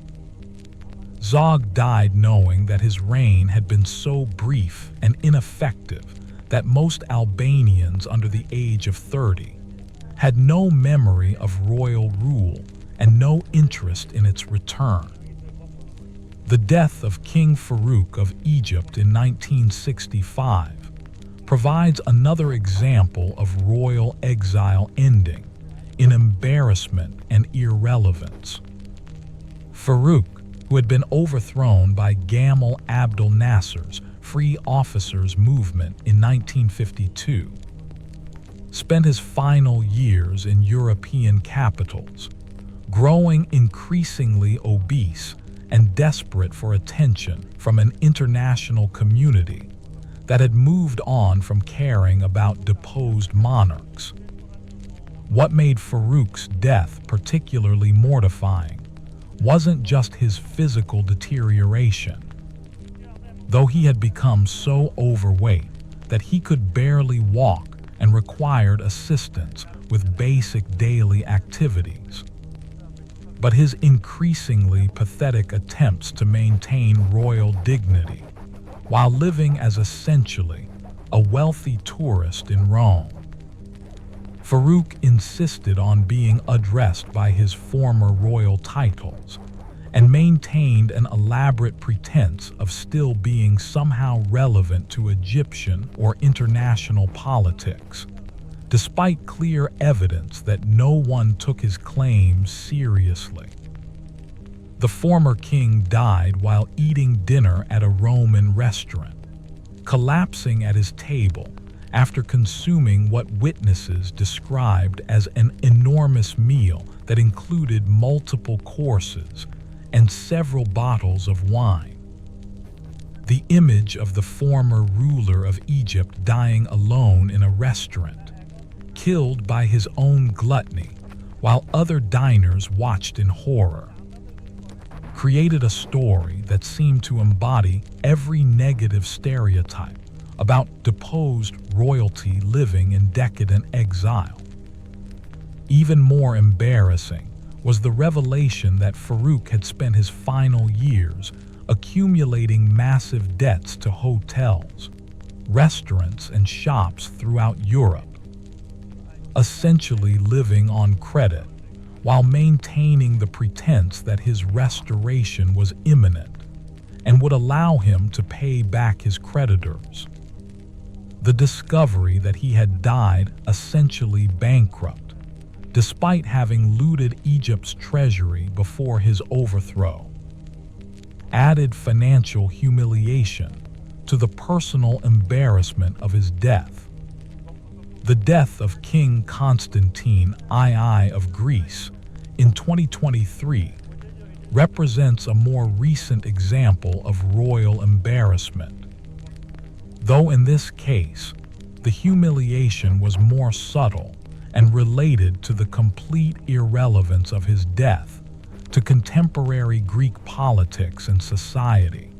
Speaker 1: Zog died knowing that his reign had been so brief and ineffective that most Albanians under the age of 30 had no memory of royal rule and no interest in its return. The death of King Farouk of Egypt in 1965 provides another example of royal exile ending in embarrassment and irrelevance. Farouk, who had been overthrown by Gamal Abdel Nasser's Free Officers movement in 1952, spent his final years in European capitals, growing increasingly obese and desperate for attention from an international community that had moved on from caring about deposed monarchs. What made Farouk's death particularly mortifying wasn't just his physical deterioration. Though he had become so overweight that he could barely walk and required assistance with basic daily activities, but his increasingly pathetic attempts to maintain royal dignity while living as essentially a wealthy tourist in Rome. Farouk insisted on being addressed by his former royal titles and maintained an elaborate pretense of still being somehow relevant to Egyptian or international politics, despite clear evidence that no one took his claims seriously. The former king died while eating dinner at a Roman restaurant, collapsing at his table after consuming what witnesses described as an enormous meal that included multiple courses and several bottles of wine. The image of the former ruler of Egypt dying alone in a restaurant, killed by his own gluttony while other diners watched in horror, created a story that seemed to embody every negative stereotype about deposed royalty living in decadent exile. Even more embarrassing was the revelation that Farouk had spent his final years accumulating massive debts to hotels, restaurants, and shops throughout Europe, essentially living on credit while maintaining the pretense that his restoration was imminent and would allow him to pay back his creditors. The discovery that he had died essentially bankrupt, despite having looted Egypt's treasury before his overthrow, added financial humiliation to the personal embarrassment of his death. The death of King Constantine II of Greece in 2023 represents a more recent example of royal embarrassment. Though in this case, the humiliation was more subtle and related to the complete irrelevance of his death to contemporary Greek politics and society.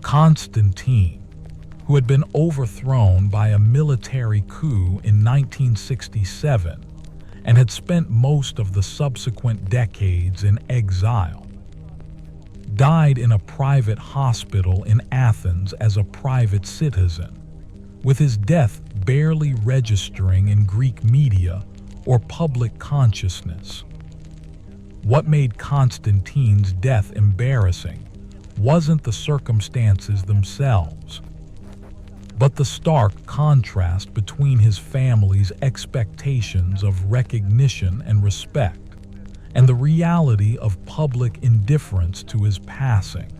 Speaker 1: Constantine, who had been overthrown by a military coup in 1967 and had spent most of the subsequent decades in exile, died in a private hospital in Athens as a private citizen, with his death barely registering in Greek media or public consciousness. What made Constantine's death embarrassing wasn't the circumstances themselves, but the stark contrast between his family's expectations of recognition and respect and the reality of public indifference to his passing.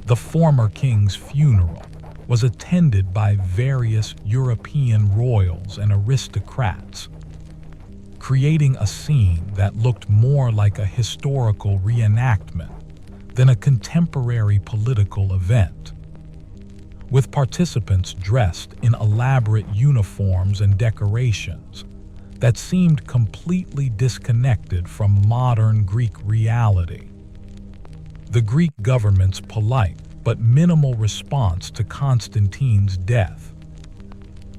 Speaker 1: The former king's funeral, was attended by various European royals and aristocrats, creating a scene that looked more like a historical reenactment than a contemporary political event, with participants dressed in elaborate uniforms and decorations that seemed completely disconnected from modern Greek reality. The Greek government's polite but minimal response to Constantine's death,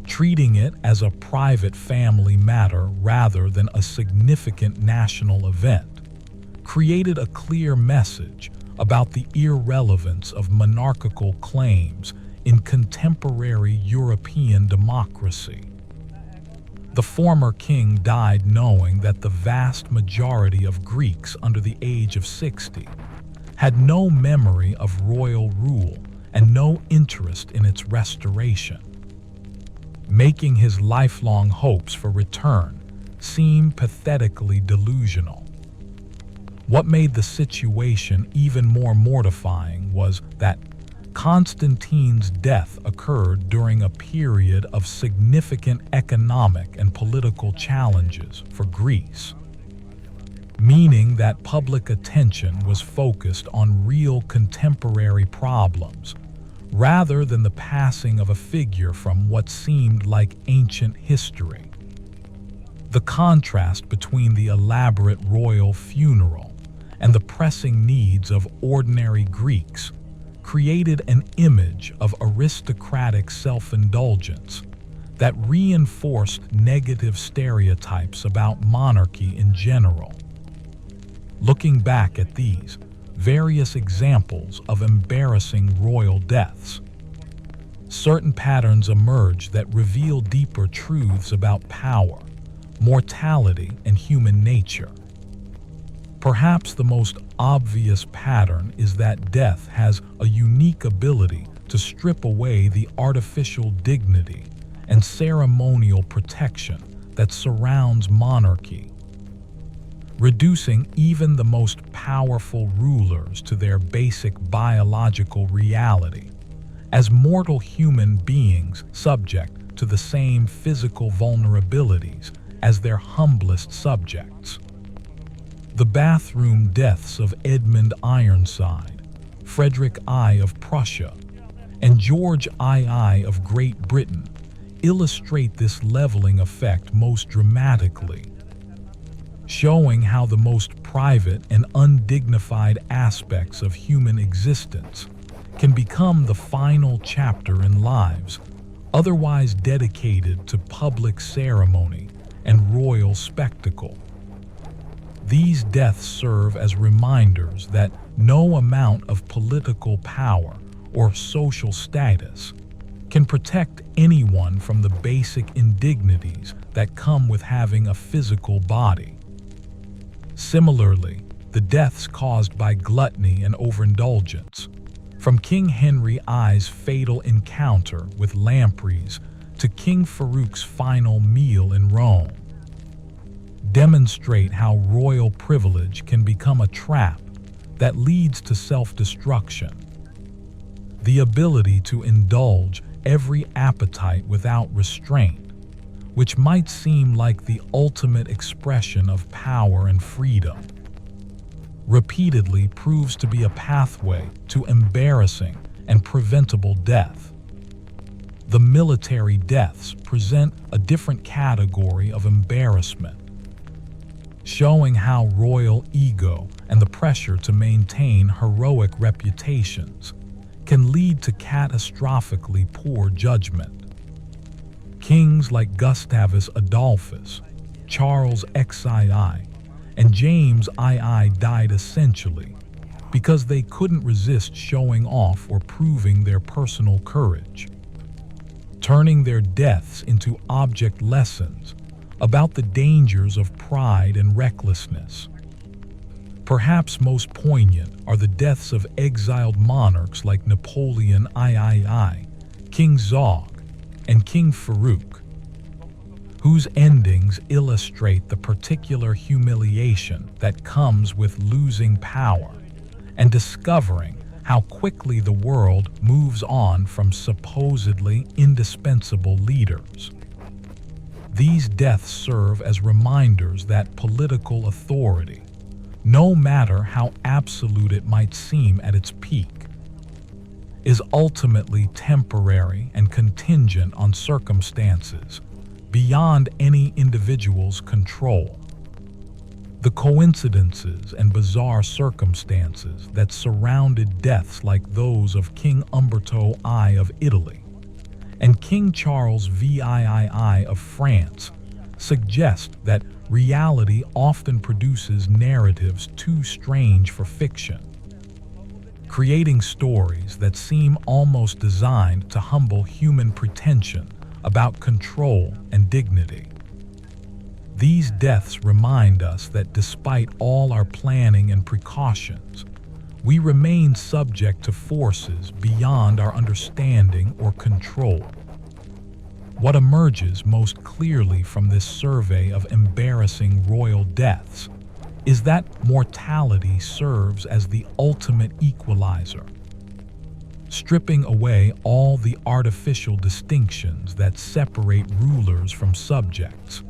Speaker 1: treating it as a private family matter rather than a significant national event, created a clear message about the irrelevance of monarchical claims in contemporary European democracy. The former king died knowing that the vast majority of Greeks under the age of 60 had no memory of royal rule and no interest in its restoration, making his lifelong hopes for return seem pathetically delusional. What made the situation even more mortifying was that Constantine's death occurred during a period of significant economic and political challenges for Greece, meaning that public attention was focused on real contemporary problems rather than the passing of a figure from what seemed like ancient history. The contrast between the elaborate royal funeral and the pressing needs of ordinary Greeks created an image of aristocratic self-indulgence that reinforced negative stereotypes about monarchy in general. Looking back at these various examples of embarrassing royal deaths, certain patterns emerge that reveal deeper truths about power, mortality, and human nature. Perhaps the most obvious pattern is that death has a unique ability to strip away the artificial dignity and ceremonial protection that surrounds monarchy, reducing even the most powerful rulers to their basic biological reality, as mortal human beings subject to the same physical vulnerabilities as their humblest subjects. The bathroom deaths of Edmund Ironside, Frederick I of Prussia, and George II of Great Britain illustrate this leveling effect most dramatically, showing how the most private and undignified aspects of human existence can become the final chapter in lives otherwise dedicated to public ceremony and royal spectacle. These deaths serve as reminders that no amount of political power or social status can protect anyone from the basic indignities that come with having a physical body. Similarly, the deaths caused by gluttony and overindulgence, from King Henry I's fatal encounter with lampreys to King Farouk's final meal in Rome, demonstrate how royal privilege can become a trap that leads to self-destruction. The ability to indulge every appetite without restraint, which might seem like the ultimate expression of power and freedom, repeatedly proves to be a pathway to embarrassing and preventable death. The military deaths present a different category of embarrassment, showing how royal ego and the pressure to maintain heroic reputations can lead to catastrophically poor judgment. Kings like Gustavus Adolphus, Charles XII, and James II died essentially because they couldn't resist showing off or proving their personal courage, turning their deaths into object lessons about the dangers of pride and recklessness. Perhaps most poignant are the deaths of exiled monarchs like Napoleon III, King Zog, and King Farouk, whose endings illustrate the particular humiliation that comes with losing power and discovering how quickly the world moves on from supposedly indispensable leaders. These deaths serve as reminders that political authority, no matter how absolute it might seem at its peak, is ultimately temporary and contingent on circumstances beyond any individual's control. The coincidences and bizarre circumstances that surrounded deaths like those of King Umberto I of Italy and King Charles VIII of France suggest that reality often produces narratives too strange for fiction, creating stories that seem almost designed to humble human pretension about control and dignity. These deaths remind us that despite all our planning and precautions, we remain subject to forces beyond our understanding or control. What emerges most clearly from this survey of embarrassing royal deaths is that mortality serves as the ultimate equalizer, stripping away all the artificial distinctions that separate rulers from subjects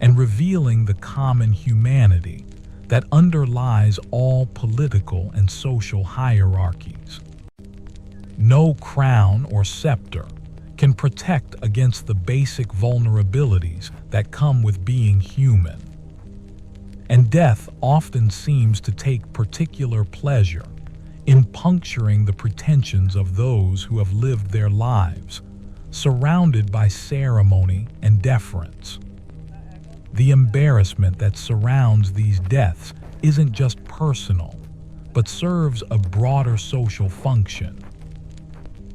Speaker 1: and revealing the common humanity that underlies all political and social hierarchies. No crown or scepter can protect against the basic vulnerabilities that come with being human. And death often seems to take particular pleasure in puncturing the pretensions of those who have lived their lives, surrounded by ceremony and deference. The embarrassment that surrounds these deaths isn't just personal, but serves a broader social function,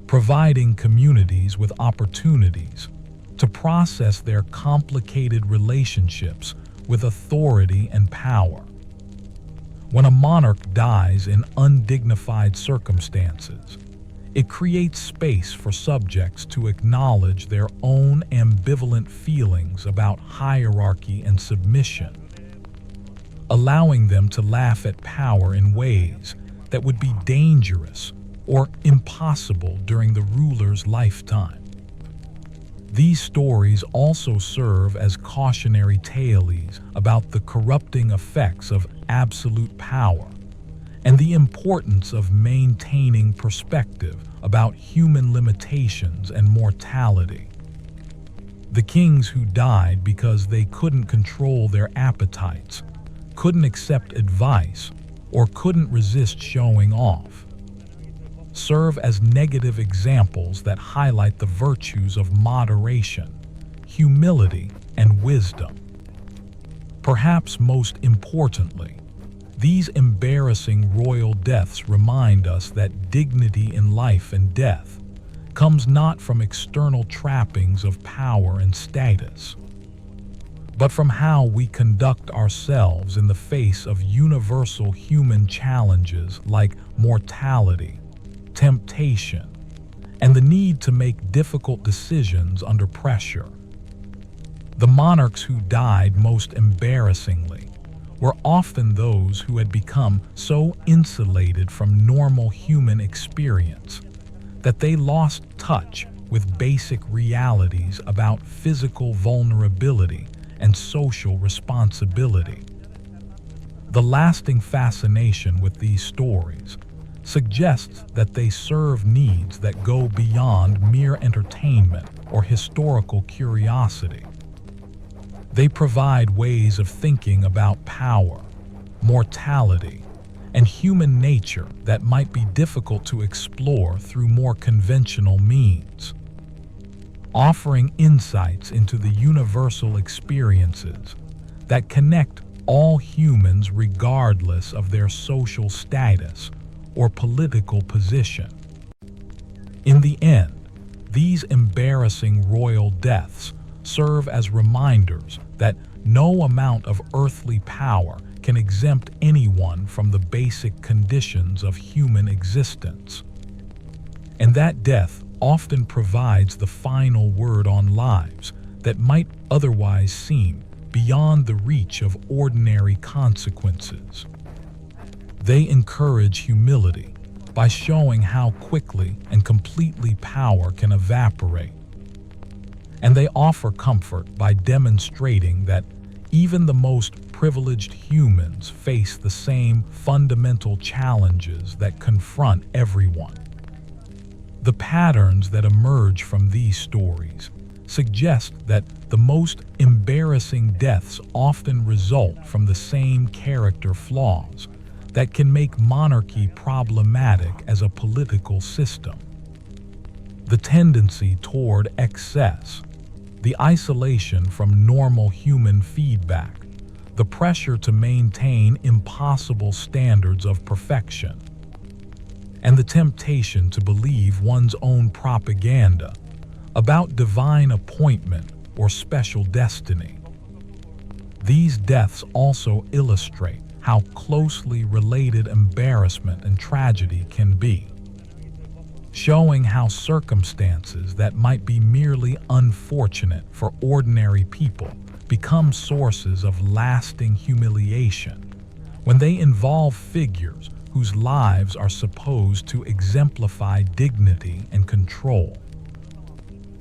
Speaker 1: providing communities with opportunities to process their complicated relationships with authority and power. When a monarch dies in undignified circumstances, it creates space for subjects to acknowledge their own ambivalent feelings about hierarchy and submission, allowing them to laugh at power in ways that would be dangerous or impossible during the ruler's lifetime. These stories also serve as cautionary tales about the corrupting effects of absolute power and the importance of maintaining perspective about human limitations and mortality. The kings who died because they couldn't control their appetites, couldn't accept advice, or couldn't resist showing off, serve as negative examples that highlight the virtues of moderation, humility, and wisdom. Perhaps most importantly, these embarrassing royal deaths remind us that dignity in life and death comes not from external trappings of power and status, but from how we conduct ourselves in the face of universal human challenges like mortality, temptation, and the need to make difficult decisions under pressure. The monarchs who died most embarrassingly were often those who had become so insulated from normal human experience that they lost touch with basic realities about physical vulnerability and social responsibility. The lasting fascination with these stories suggests that they serve needs that go beyond mere entertainment or historical curiosity. They provide ways of thinking about power, mortality, and human nature that might be difficult to explore through more conventional means, offering insights into the universal experiences that connect all humans regardless of their social status or political position. In the end, these embarrassing royal deaths serve as reminders that no amount of earthly power can exempt anyone from the basic conditions of human existence, and that death often provides the final word on lives that might otherwise seem beyond the reach of ordinary consequences. They encourage humility, by showing how quickly and completely power can evaporate. And they offer comfort by demonstrating that even the most privileged humans face the same fundamental challenges that confront everyone. The patterns that emerge from these stories suggest that the most embarrassing deaths often result from the same character flaws that can make monarchy problematic as a political system. The tendency toward excess, the isolation from normal human feedback, the pressure to maintain impossible standards of perfection, and the temptation to believe one's own propaganda about divine appointment or special destiny. These deaths also illustrate how closely related embarrassment and tragedy can be, showing how circumstances that might be merely unfortunate for ordinary people become sources of lasting humiliation when they involve figures whose lives are supposed to exemplify dignity and control.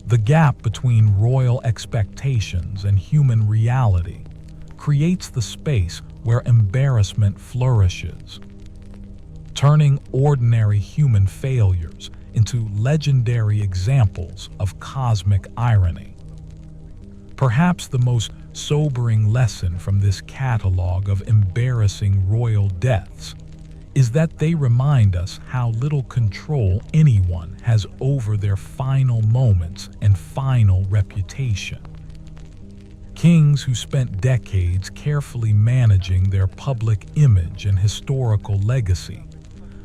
Speaker 1: The gap between royal expectations and human reality creates the space where embarrassment flourishes, turning ordinary human failures into legendary examples of cosmic irony. Perhaps the most sobering lesson from this catalog of embarrassing royal deaths is that they remind us how little control anyone has over their final moments and final reputation. Kings who spent decades carefully managing their public image and historical legacy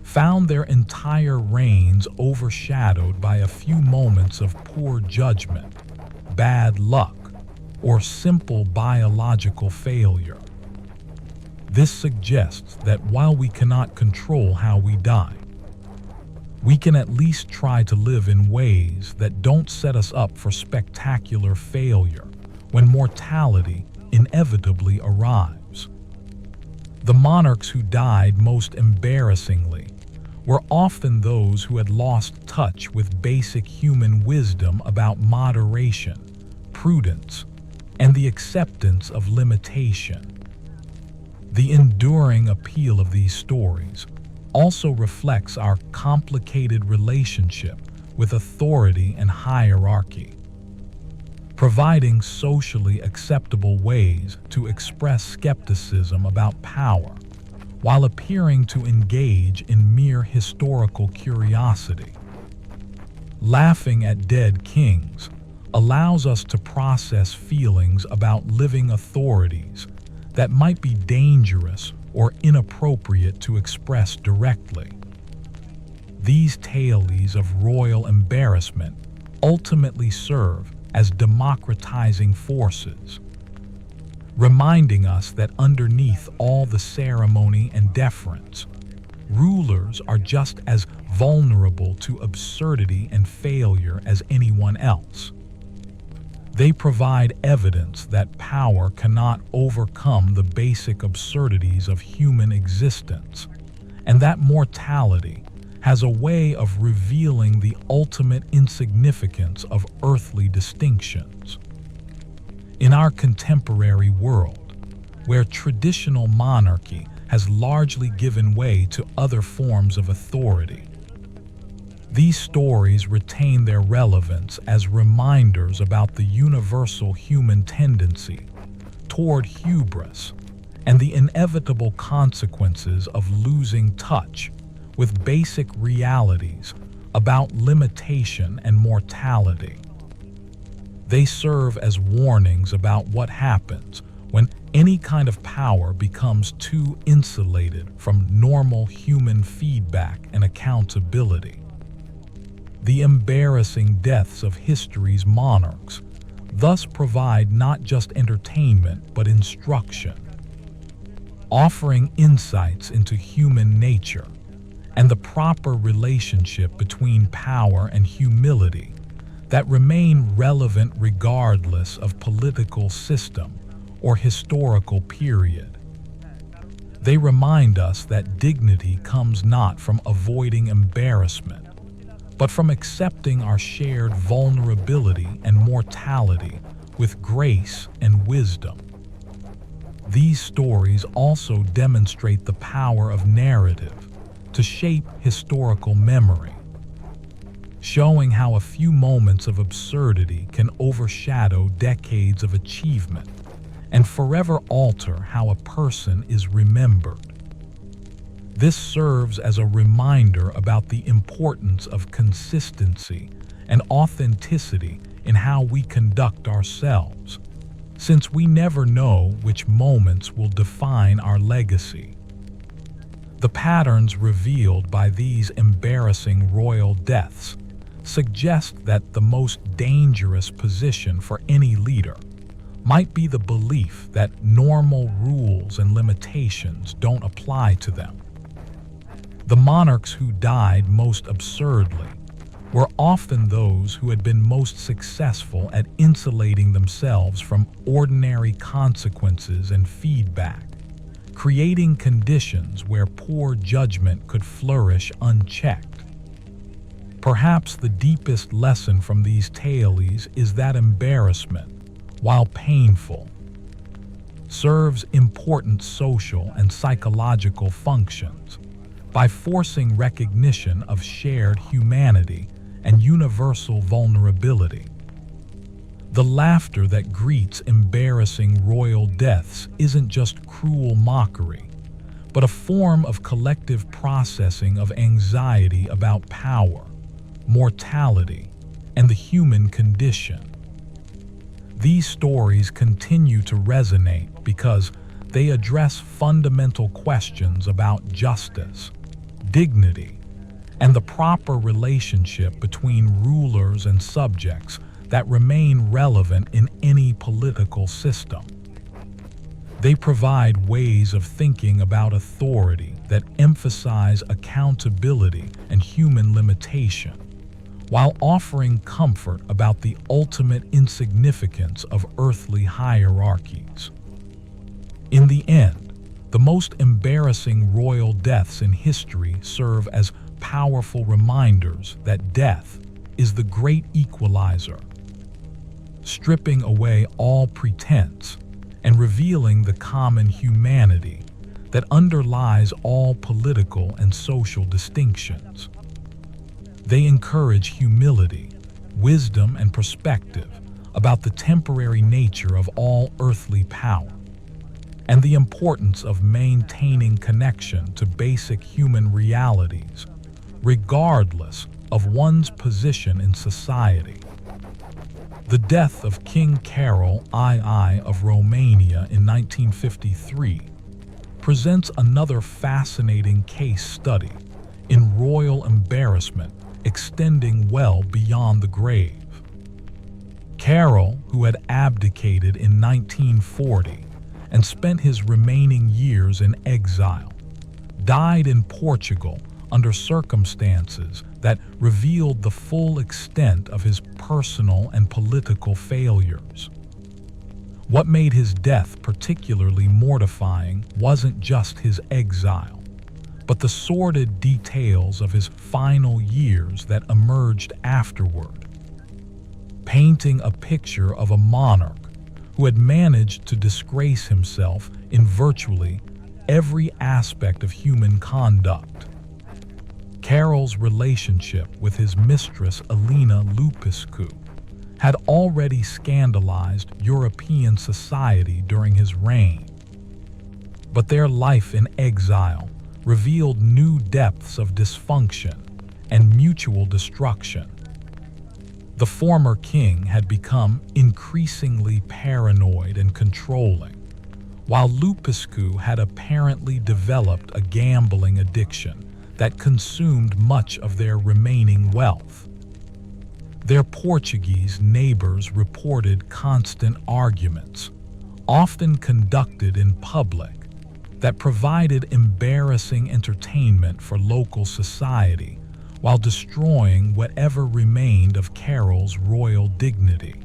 Speaker 1: found their entire reigns overshadowed by a few moments of poor judgment, bad luck, or simple biological failure. This suggests that while we cannot control how we die, we can at least try to live in ways that don't set us up for spectacular failure when mortality inevitably arrives. The monarchs who died most embarrassingly were often those who had lost touch with basic human wisdom about moderation, prudence, and the acceptance of limitation. The enduring appeal of these stories also reflects our complicated relationship with authority and hierarchy, providing socially acceptable ways to express skepticism about power while appearing to engage in mere historical curiosity. Laughing at dead kings allows us to process feelings about living authorities that might be dangerous or inappropriate to express directly. These tales of royal embarrassment ultimately serve as democratizing forces, reminding us that underneath all the ceremony and deference, rulers are just as vulnerable to absurdity and failure as anyone else. They provide evidence that power cannot overcome the basic absurdities of human existence, and that mortality has a way of revealing the ultimate insignificance of earthly distinctions. In our contemporary world, where traditional monarchy has largely given way to other forms of authority, these stories retain their relevance as reminders about the universal human tendency toward hubris and the inevitable consequences of losing touch with basic realities about limitation and mortality. They serve as warnings about what happens when any kind of power becomes too insulated from normal human feedback and accountability. The embarrassing deaths of history's monarchs thus provide not just entertainment but instruction, offering insights into human nature and the proper relationship between power and humility that remain relevant regardless of political system or historical period. They remind us that dignity comes not from avoiding embarrassment, but from accepting our shared vulnerability and mortality with grace and wisdom. These stories also demonstrate the power of narrative to shape historical memory, showing how a few moments of absurdity can overshadow decades of achievement and forever alter how a person is remembered. This serves as a reminder about the importance of consistency and authenticity in how we conduct ourselves, since we never know which moments will define our legacy. The patterns revealed by these embarrassing royal deaths suggest that the most dangerous position for any leader might be the belief that normal rules and limitations don't apply to them. The monarchs who died most absurdly were often those who had been most successful at insulating themselves from ordinary consequences and feedback, creating conditions where poor judgment could flourish unchecked. Perhaps the deepest lesson from these tales is that embarrassment, while painful, serves important social and psychological functions by forcing recognition of shared humanity and universal vulnerability. The laughter that greets embarrassing royal deaths isn't just cruel mockery, but a form of collective processing of anxiety about power, mortality, and the human condition. These stories continue to resonate because they address fundamental questions about justice, dignity, and the proper relationship between rulers and subjects that remain relevant in any political system. They provide ways of thinking about authority that emphasize accountability and human limitation, while offering comfort about the ultimate insignificance of earthly hierarchies. In the end, the most embarrassing royal deaths in history serve as powerful reminders that death is the great equalizer, stripping away all pretense and revealing the common humanity that underlies all political and social distinctions. They encourage humility, wisdom, and perspective about the temporary nature of all earthly power and the importance of maintaining connection to basic human realities, regardless of one's position in society. The death of King Carol II of Romania in 1953 presents another fascinating case study in royal embarrassment extending well beyond the grave. Carol, who had abdicated in 1940 and spent his remaining years in exile, died in Portugal under circumstances that revealed the full extent of his personal and political failures. What made his death particularly mortifying wasn't just his exile, but the sordid details of his final years that emerged afterward, painting a picture of a monarch who had managed to disgrace himself in virtually every aspect of human conduct. Carol's relationship with his mistress Elena Lupescu had already scandalized European society during his reign, but their life in exile revealed new depths of dysfunction and mutual destruction. The former king had become increasingly paranoid and controlling, while Lupescu had apparently developed a gambling addiction that consumed much of their remaining wealth. Their Portuguese neighbors reported constant arguments, often conducted in public, that provided embarrassing entertainment for local society while destroying whatever remained of Carol's royal dignity.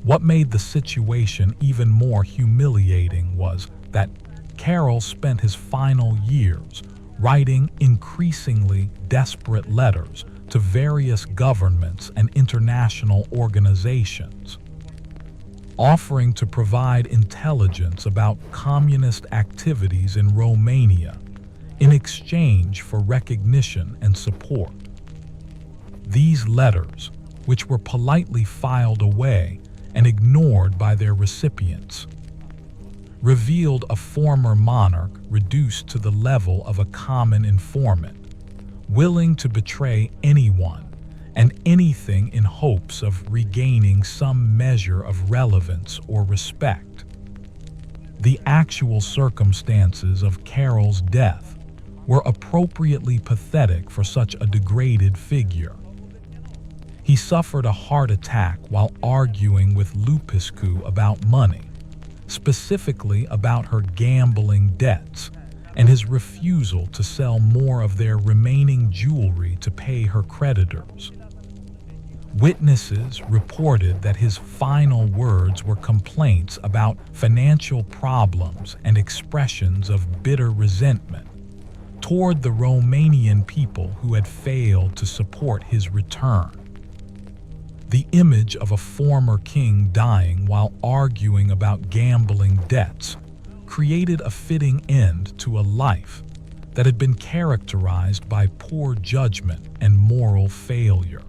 Speaker 1: What made the situation even more humiliating was that Carroll spent his final years writing increasingly desperate letters to various governments and international organizations, offering to provide intelligence about communist activities in Romania in exchange for recognition and support. These letters, which were politely filed away and ignored by their recipients, revealed a former monarch reduced to the level of a common informant, willing to betray anyone and anything in hopes of regaining some measure of relevance or respect. The actual circumstances of Carroll's death were appropriately pathetic for such a degraded figure. He suffered a heart attack while arguing with Lupescu about money, specifically about her gambling debts and his refusal to sell more of their remaining jewelry to pay her creditors. Witnesses reported that his final words were complaints about financial problems and expressions of bitter resentment toward the Romanian people who had failed to support his return. The image of a former king dying while arguing about gambling debts created a fitting end to a life that had been characterized by poor judgment and moral failure.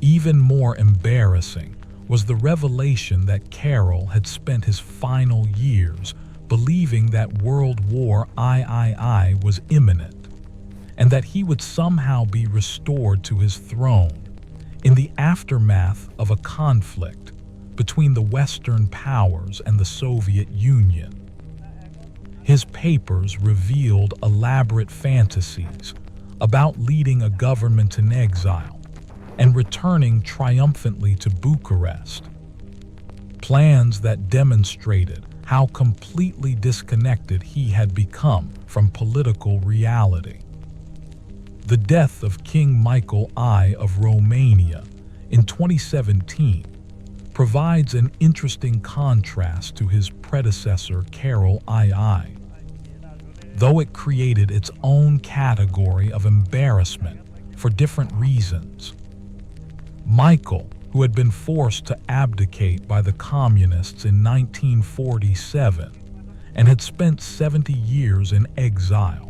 Speaker 1: Even more embarrassing was the revelation that Carroll had spent his final years believing that World War III was imminent, and that he would somehow be restored to his throne in the aftermath of a conflict between the Western powers and the Soviet Union. His papers revealed elaborate fantasies about leading a government in exile and returning triumphantly to Bucharest, plans that demonstrated how completely disconnected he had become from political reality. The death of King Michael I of Romania in 2017 provides an interesting contrast to his predecessor Carroll II, though it created its own category of embarrassment for different reasons. Michael, who had been forced to abdicate by the communists in 1947 and had spent 70 years in exile,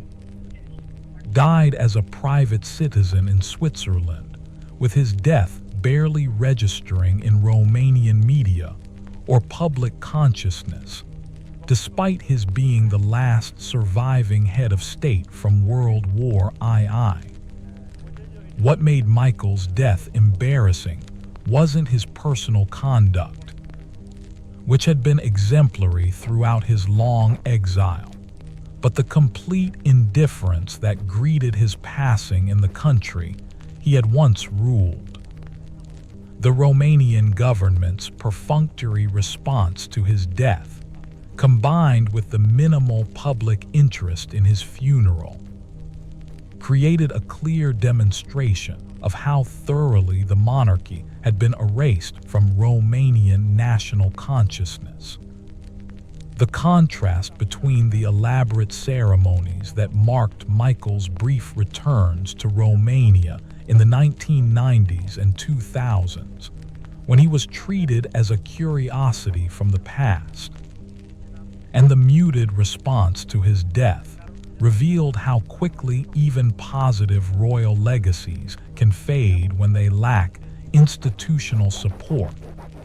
Speaker 1: died as a private citizen in Switzerland, with his death barely registering in Romanian media or public consciousness, despite his being the last surviving head of state from World War II. What made Michael's death embarrassing wasn't his personal conduct, which had been exemplary throughout his long exile, but the complete indifference that greeted his passing in the country he had once ruled. The Romanian government's perfunctory response to his death, combined with the minimal public interest in his funeral, created a clear demonstration of how thoroughly the monarchy had been erased from Romanian national consciousness. The contrast between the elaborate ceremonies that marked Michael's brief returns to Romania in the 1990s and 2000s, when he was treated as a curiosity from the past, and the muted response to his death revealed how quickly even positive royal legacies can fade when they lack institutional support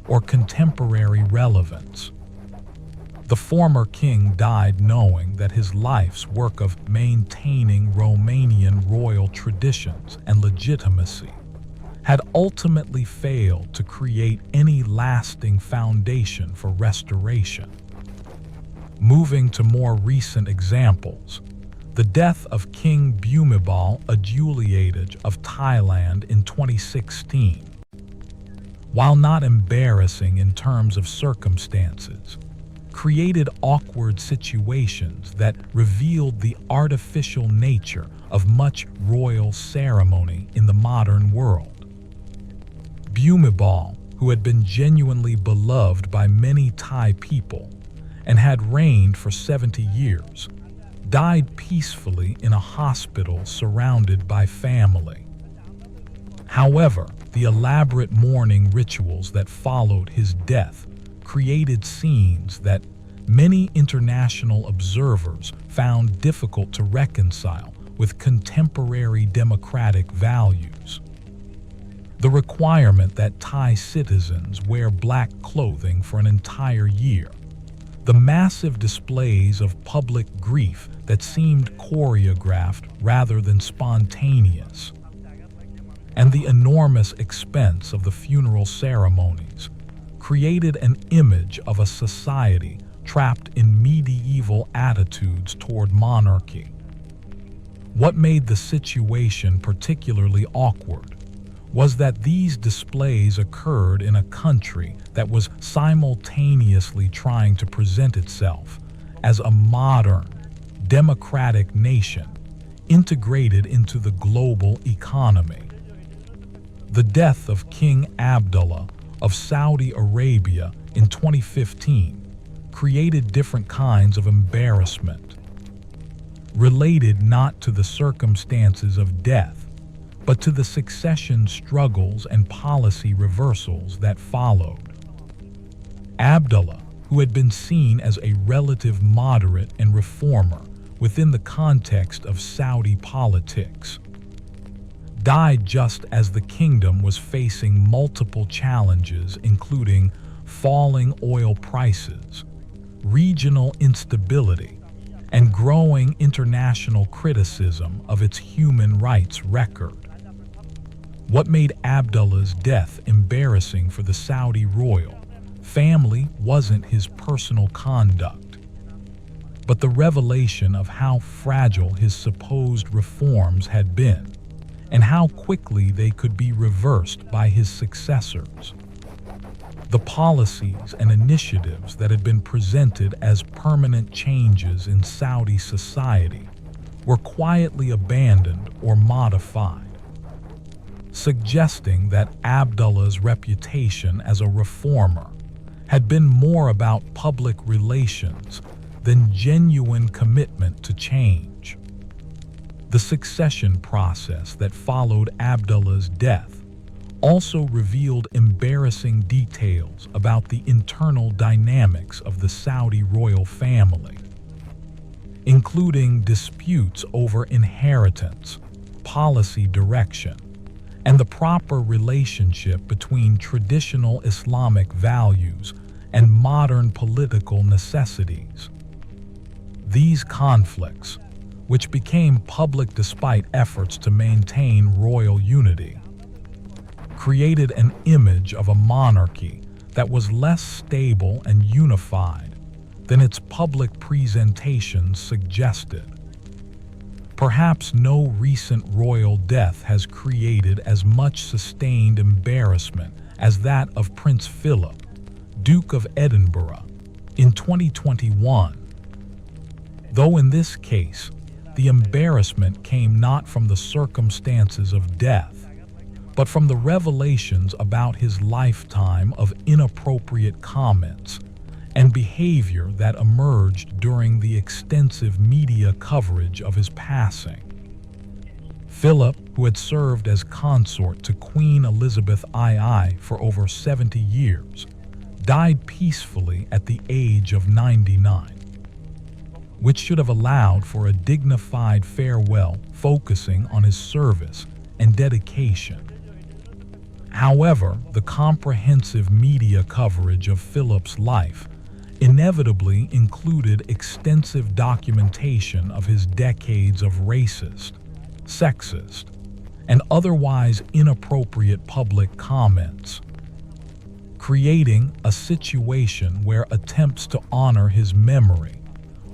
Speaker 1: or contemporary relevance. The former king died knowing that his life's work of maintaining Romanian royal traditions and legitimacy had ultimately failed to create any lasting foundation for restoration. Moving to more recent examples, the death of King Bhumibol Adulyadej of Thailand in 2016, while not embarrassing in terms of circumstances, created awkward situations that revealed the artificial nature of much royal ceremony in the modern world. Bhumibol, who had been genuinely beloved by many Thai people and had reigned for 70 years, died peacefully in a hospital surrounded by family. However, the elaborate mourning rituals that followed his death created scenes that many international observers found difficult to reconcile with contemporary democratic values. The requirement that Thai citizens wear black clothing for an entire year, the massive displays of public grief that seemed choreographed rather than spontaneous, and the enormous expense of the funeral ceremonies created an image of a society trapped in medieval attitudes toward monarchy. What made the situation particularly awkward was that these displays occurred in a country that was simultaneously trying to present itself as a modern, democratic nation integrated into the global economy. The death of King Abdullah of Saudi Arabia in 2015 created different kinds of embarrassment, related not to the circumstances of death, but to the succession struggles and policy reversals that followed. Abdullah, who had been seen as a relative moderate and reformer within the context of Saudi politics, died just as the kingdom was facing multiple challenges, including falling oil prices, regional instability, and growing international criticism of its human rights record. What made Abdullah's death embarrassing for the Saudi royal family wasn't his personal conduct, but the revelation of how fragile his supposed reforms had been and how quickly they could be reversed by his successors. The policies and initiatives that had been presented as permanent changes in Saudi society were quietly abandoned or modified, suggesting that Abdullah's reputation as a reformer had been more about public relations than genuine commitment to change. The succession process that followed Abdullah's death also revealed embarrassing details about the internal dynamics of the Saudi royal family, including disputes over inheritance, policy direction, and the proper relationship between traditional Islamic values and modern political necessities. These conflicts, which became public despite efforts to maintain royal unity, created an image of a monarchy that was less stable and unified than its public presentations suggested. Perhaps no recent royal death has created as much sustained embarrassment as that of Prince Philip, Duke of Edinburgh, in 2021. Though in this case, the embarrassment came not from the circumstances of death, but from the revelations about his lifetime of inappropriate comments and behavior that emerged during the extensive media coverage of his passing. Philip, who had served as consort to Queen Elizabeth II for over 70 years, died peacefully at the age of 99, which should have allowed for a dignified farewell focusing on his service and dedication. However, the comprehensive media coverage of Philip's life inevitably included extensive documentation of his decades of racist, sexist, and otherwise inappropriate public comments, creating a situation where attempts to honor his memory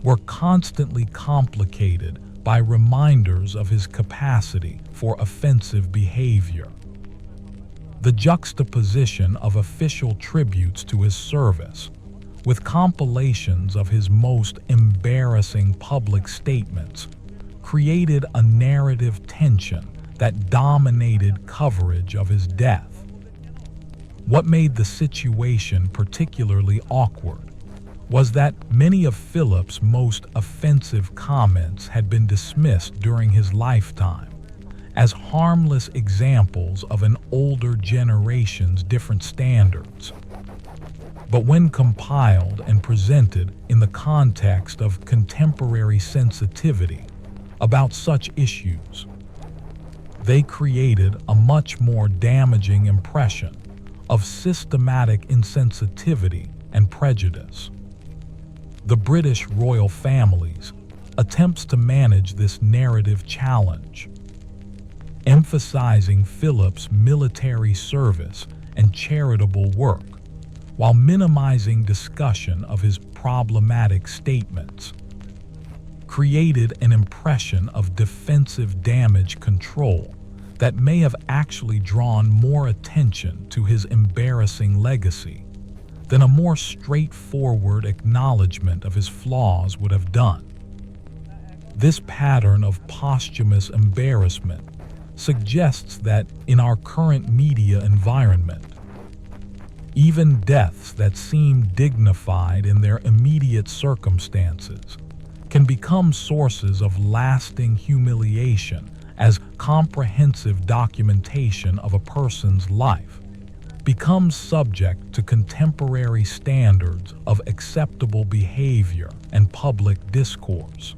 Speaker 1: were constantly complicated by reminders of his capacity for offensive behavior. The juxtaposition of official tributes to his service with compilations of his most embarrassing public statements created a narrative tension that dominated coverage of his death. What made the situation particularly awkward was that many of Philip's most offensive comments had been dismissed during his lifetime as harmless examples of an older generation's different standards. But when compiled and presented in the context of contemporary sensitivity about such issues, they created a much more damaging impression of systematic insensitivity and prejudice. The British royal family's attempts to manage this narrative challenge, emphasizing Philip's military service and charitable work, while minimizing discussion of his problematic statements, created an impression of defensive damage control that may have actually drawn more attention to his embarrassing legacy than a more straightforward acknowledgement of his flaws would have done. This pattern of posthumous embarrassment suggests that in our current media environment, even deaths that seem dignified in their immediate circumstances can become sources of lasting humiliation as comprehensive documentation of a person's life becomes subject to contemporary standards of acceptable behavior and public discourse.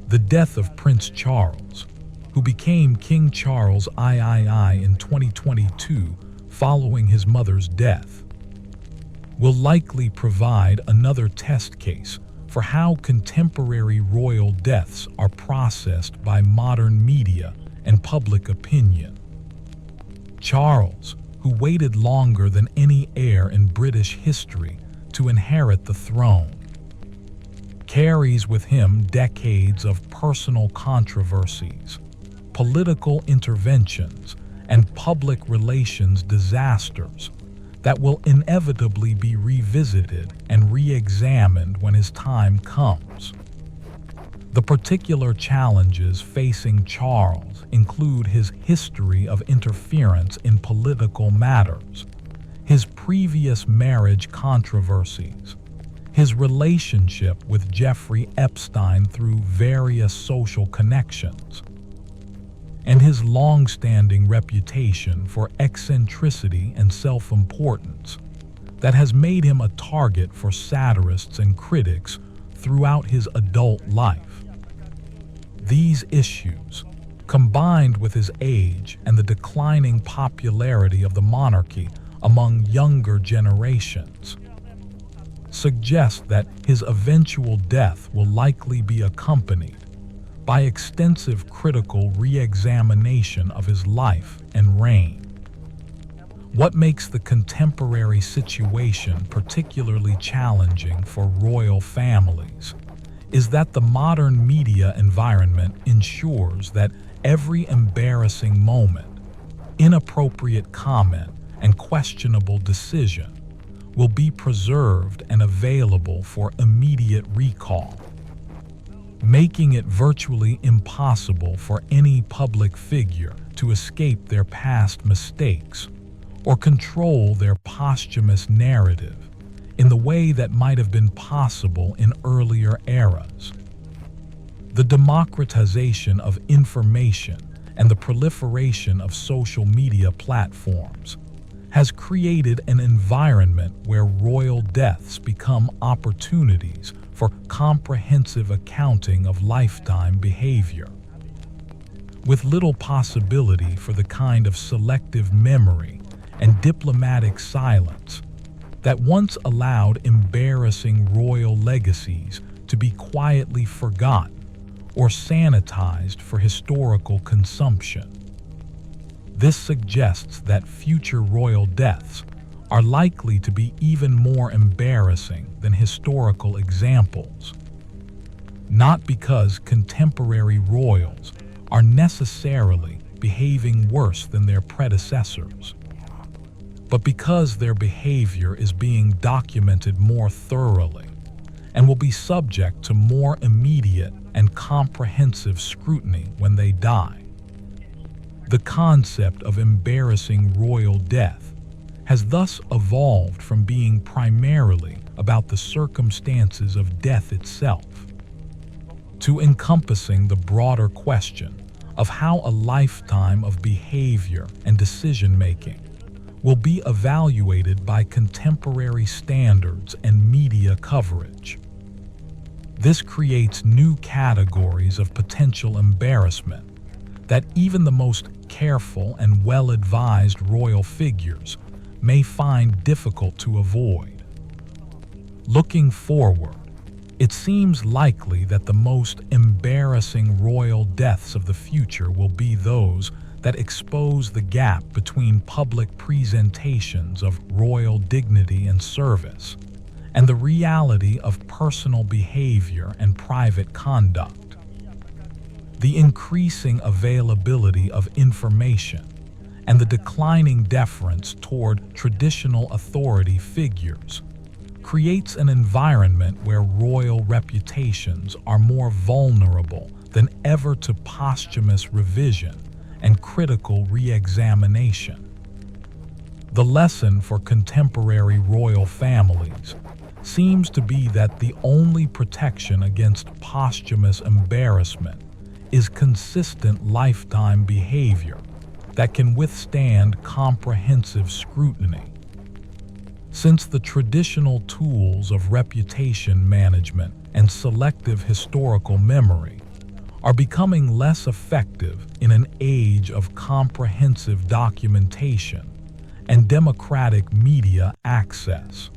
Speaker 1: The death of Prince Charles, who became King Charles III in 2022 following his mother's death, will likely provide another test case for how contemporary royal deaths are processed by modern media and public opinion. Charles, who waited longer than any heir in British history to inherit the throne, carries with him decades of personal controversies, political interventions, and public relations disasters that will inevitably be revisited and re-examined when his time comes. The particular challenges facing Charles include his history of interference in political matters, his previous marriage controversies, his relationship with Jeffrey Epstein through various social connections, and his long-standing reputation for eccentricity and self-importance that has made him a target for satirists and critics throughout his adult life. These issues, combined with his age and the declining popularity of the monarchy among younger generations, suggest that his eventual death will likely be accompanied by extensive critical re-examination of his life and reign. What makes the contemporary situation particularly challenging for royal families is that the modern media environment ensures that every embarrassing moment, inappropriate comment, and questionable decision will be preserved and available for immediate recall, making it virtually impossible for any public figure to escape their past mistakes or control their posthumous narrative in the way that might have been possible in earlier eras. The democratization of information and the proliferation of social media platforms has created an environment where royal deaths become opportunities for comprehensive accounting of lifetime behavior. With little possibility for the kind of selective memory and diplomatic silence that once allowed embarrassing royal legacies to be quietly forgotten or sanitized for historical consumption. This suggests that future royal deaths are likely to be even more embarrassing than historical examples, not because contemporary royals are necessarily behaving worse than their predecessors, but because their behavior is being documented more thoroughly and will be subject to more immediate and comprehensive scrutiny when they die. The concept of embarrassing royal death has thus evolved from being primarily about the circumstances of death itself, to encompassing the broader question of how a lifetime of behavior and decision-making will be evaluated by contemporary standards and media coverage. This creates new categories of potential embarrassment that even the most careful and well-advised royal figures may find difficult to avoid. Looking forward, it seems likely that the most embarrassing royal deaths of the future will be those that expose the gap between public presentations of royal dignity and service and the reality of personal behavior and private conduct. The increasing availability of information and the declining deference toward traditional authority figures creates an environment where royal reputations are more vulnerable than ever to posthumous revision and critical re-examination. The lesson for contemporary royal families seems to be that the only protection against posthumous embarrassment is consistent lifetime behavior that can withstand comprehensive scrutiny. Since the traditional tools of reputation management and selective historical memory are becoming less effective in an age of comprehensive documentation and democratic media access.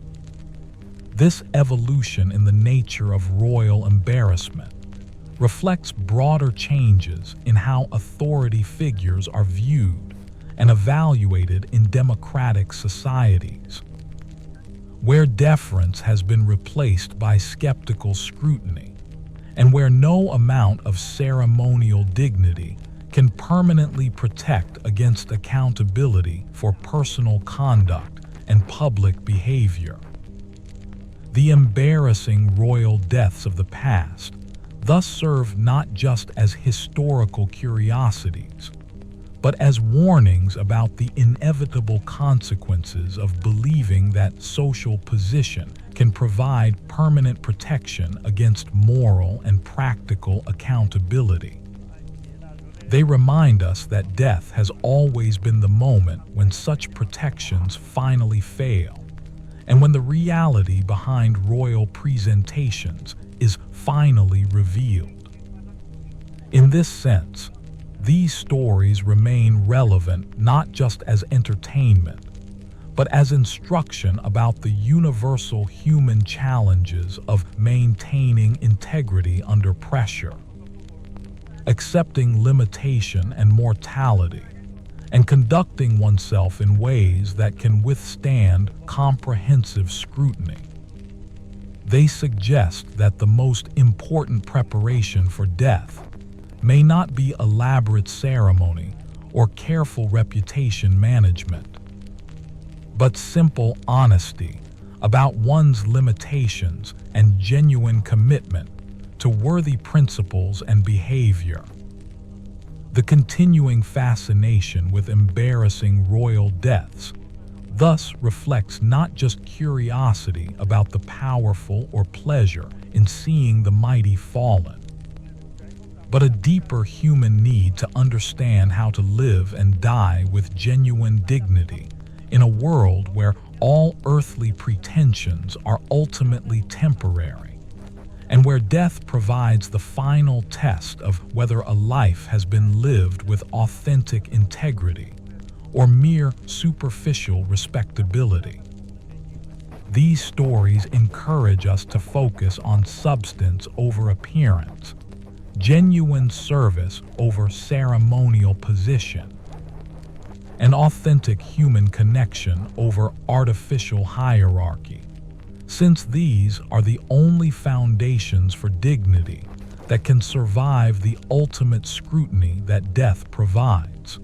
Speaker 1: This evolution in the nature of royal embarrassment reflects broader changes in how authority figures are viewed and evaluated in democratic societies, where deference has been replaced by skeptical scrutiny, and where no amount of ceremonial dignity can permanently protect against accountability for personal conduct and public behavior. The embarrassing royal deaths of the past thus serve not just as historical curiosities, but as warnings about the inevitable consequences of believing that social position can provide permanent protection against moral and practical accountability. They remind us that death has always been the moment when such protections finally fail, and when the reality behind royal presentations is finally revealed. In this sense, these stories remain relevant not just as entertainment, but as instruction about the universal human challenges of maintaining integrity under pressure, accepting limitation and mortality, and conducting oneself in ways that can withstand comprehensive scrutiny. They suggest that the most important preparation for death may not be elaborate ceremony or careful reputation management, but simple honesty about one's limitations and genuine commitment to worthy principles and behavior. The continuing fascination with embarrassing royal deaths thus reflects not just curiosity about the powerful or pleasure in seeing the mighty fallen, but a deeper human need to understand how to live and die with genuine dignity in a world where all earthly pretensions are ultimately temporary, and where death provides the final test of whether a life has been lived with authentic integrity or mere superficial respectability. These stories encourage us to focus on substance over appearance, genuine service over ceremonial position, and authentic human connection over artificial hierarchy, since these are the only foundations for dignity that can survive the ultimate scrutiny that death provides.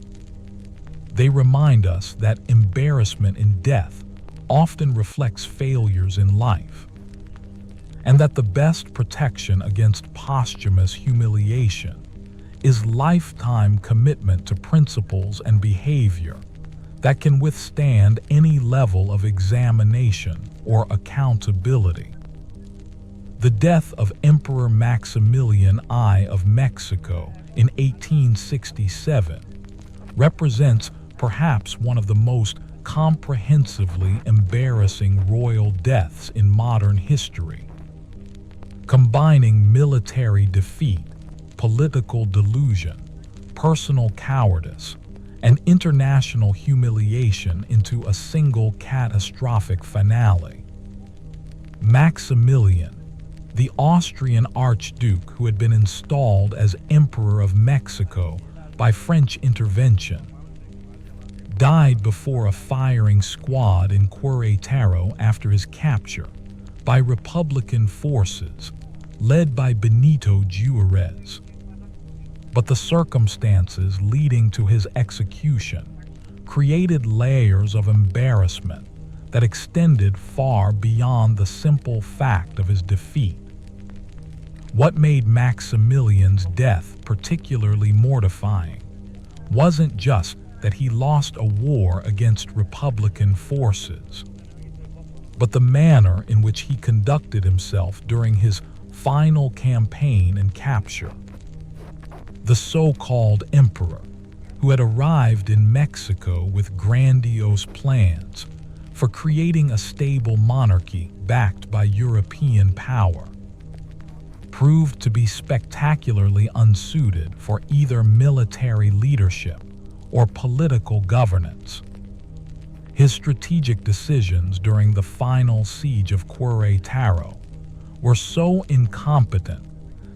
Speaker 1: They remind us that embarrassment in death often reflects failures in life, and that the best protection against posthumous humiliation is lifetime commitment to principles and behavior that can withstand any level of examination or accountability. The death of Emperor Maximilian I of Mexico in 1867 represents perhaps one of the most comprehensively embarrassing royal deaths in modern history, combining military defeat, political delusion, personal cowardice, and international humiliation into a single catastrophic finale. Maximilian, the Austrian Archduke who had been installed as Emperor of Mexico by French intervention, died before a firing squad in Querétaro after his capture by Republican forces led by Benito Juárez. But the circumstances leading to his execution created layers of embarrassment that extended far beyond the simple fact of his defeat. What made Maximilian's death particularly mortifying wasn't just that he lost a war against Republican forces, but the manner in which he conducted himself during his final campaign and capture. The so-called emperor, who had arrived in Mexico with grandiose plans for creating a stable monarchy backed by European power, proved to be spectacularly unsuited for either military leadership or political governance. His strategic decisions during the final siege of Querétaro were so incompetent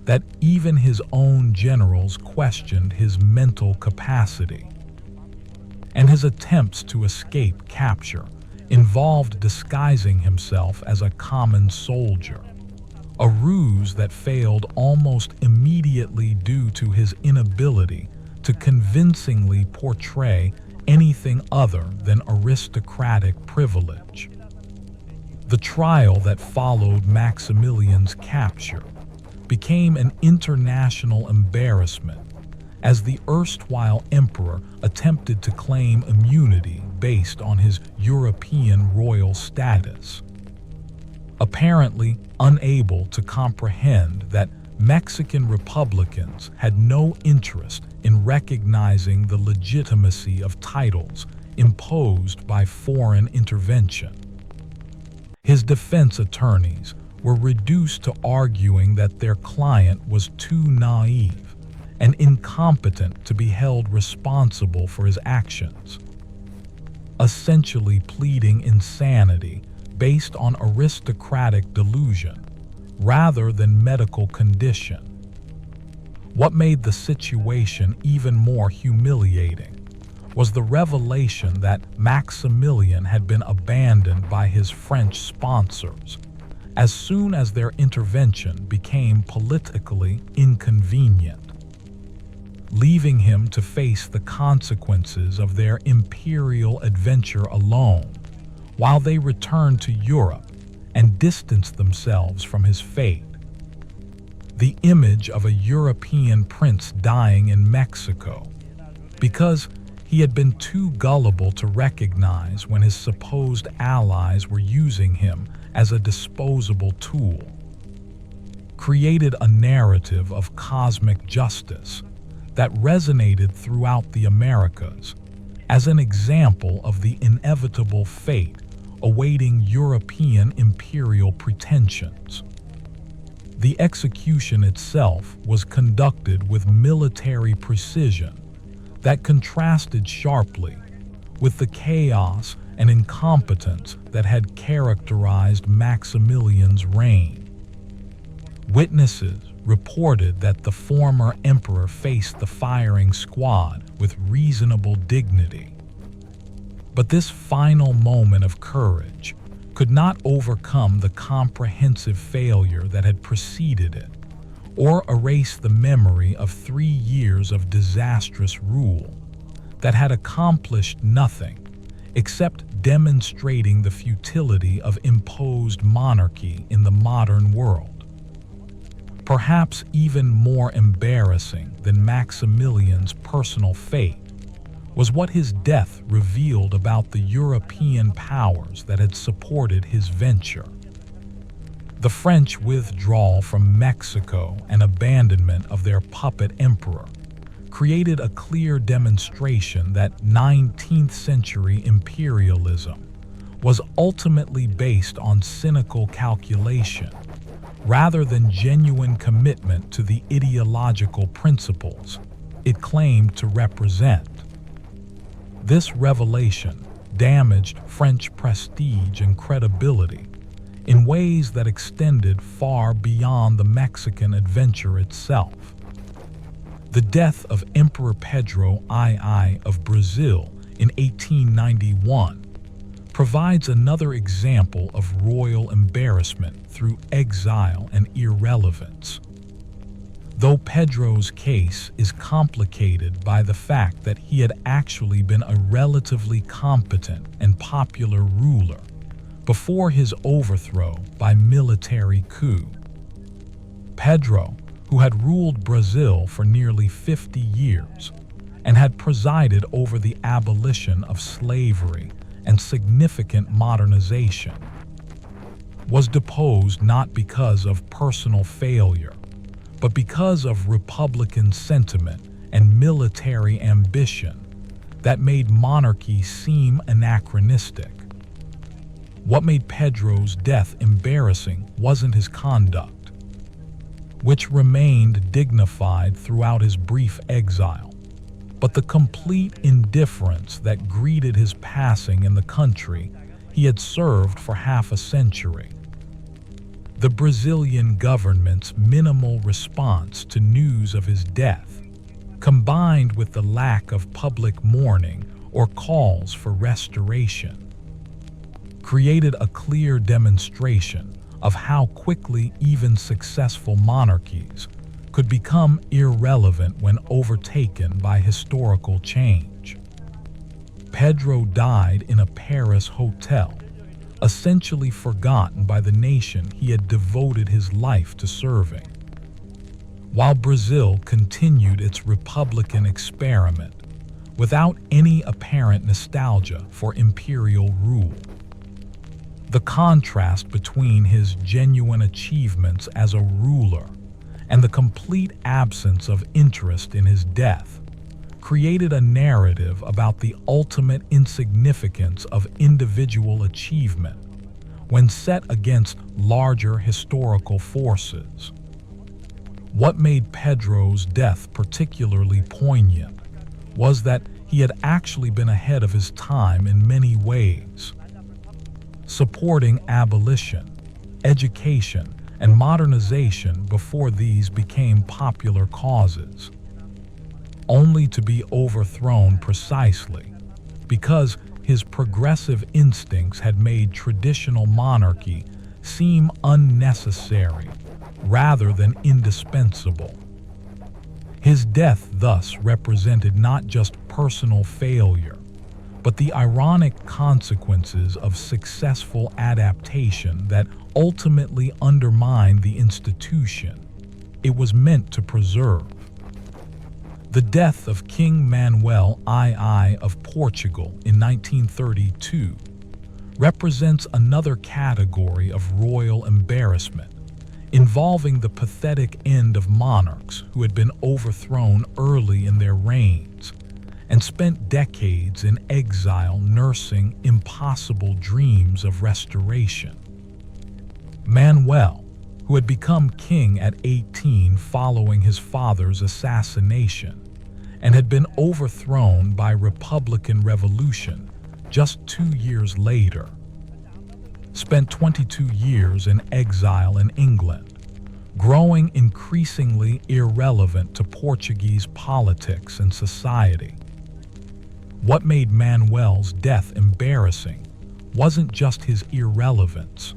Speaker 1: that even his own generals questioned his mental capacity. And his attempts to escape capture involved disguising himself as a common soldier, a ruse that failed almost immediately due to his inability to convincingly portray anything other than aristocratic privilege. The trial that followed Maximilian's capture became an international embarrassment as the erstwhile emperor attempted to claim immunity based on his European royal status. Apparently unable to comprehend that Mexican Republicans had no interest in recognizing the legitimacy of titles imposed by foreign intervention. His defense attorneys were reduced to arguing that their client was too naive and incompetent to be held responsible for his actions, essentially pleading insanity based on aristocratic delusion rather than medical condition. What made the situation even more humiliating was the revelation that Maximilian had been abandoned by his French sponsors as soon as their intervention became politically inconvenient, leaving him to face the consequences of their imperial adventure alone while they returned to Europe and distanced themselves from his fate. The image of a European prince dying in Mexico because he had been too gullible to recognize when his supposed allies were using him as a disposable tool created a narrative of cosmic justice that resonated throughout the Americas as an example of the inevitable fate awaiting European imperial pretensions. The execution itself was conducted with military precision that contrasted sharply with the chaos and incompetence that had characterized Maximilian's reign. Witnesses reported that the former emperor faced the firing squad with reasonable dignity. But this final moment of courage could not overcome the comprehensive failure that had preceded it, or erase the memory of 3 years of disastrous rule that had accomplished nothing except demonstrating the futility of imposed monarchy in the modern world. Perhaps even more embarrassing than Maximilian's personal fate was what his death revealed about the European powers that had supported his venture. The French withdrawal from Mexico and abandonment of their puppet emperor created a clear demonstration that 19th century imperialism was ultimately based on cynical calculation rather than genuine commitment to the ideological principles it claimed to represent. This revelation damaged French prestige and credibility in ways that extended far beyond the Mexican adventure itself. The death of Emperor Pedro II of Brazil in 1891 provides another example of royal embarrassment through exile and irrelevance. Though Pedro's case is complicated by the fact that he had actually been a relatively competent and popular ruler before his overthrow by military coup. Pedro, who had ruled Brazil for nearly 50 years and had presided over the abolition of slavery and significant modernization, was deposed not because of personal failure, but because of Republican sentiment and military ambition that made monarchy seem anachronistic. What made Pedro's death embarrassing wasn't his conduct, which remained dignified throughout his brief exile, but the complete indifference that greeted his passing in the country he had served for half a century. The Brazilian government's minimal response to news of his death, combined with the lack of public mourning or calls for restoration, created a clear demonstration of how quickly even successful monarchies could become irrelevant when overtaken by historical change. Pedro died in a Paris hotel, essentially forgotten by the nation he had devoted his life to serving. While Brazil continued its Republican experiment without any apparent nostalgia for imperial rule. The contrast between his genuine achievements as a ruler and the complete absence of interest in his death created a narrative about the ultimate insignificance of individual achievement when set against larger historical forces. What made Pedro's death particularly poignant was that he had actually been ahead of his time in many ways, supporting abolition, education, and modernization before these became popular causes, only to be overthrown precisely because his progressive instincts had made traditional monarchy seem unnecessary rather than indispensable. His death thus represented not just personal failure, but the ironic consequences of successful adaptation that ultimately undermined the institution it was meant to preserve. The death of King Manuel II of Portugal in 1932 represents another category of royal embarrassment, involving the pathetic end of monarchs who had been overthrown early in their reigns and spent decades in exile nursing impossible dreams of restoration. Manuel, who had become king at 18 following his father's assassination and had been overthrown by Republican revolution just 2 years later, spent 22 years in exile in England, growing increasingly irrelevant to Portuguese politics and society. What made Manuel's death embarrassing wasn't just his irrelevance,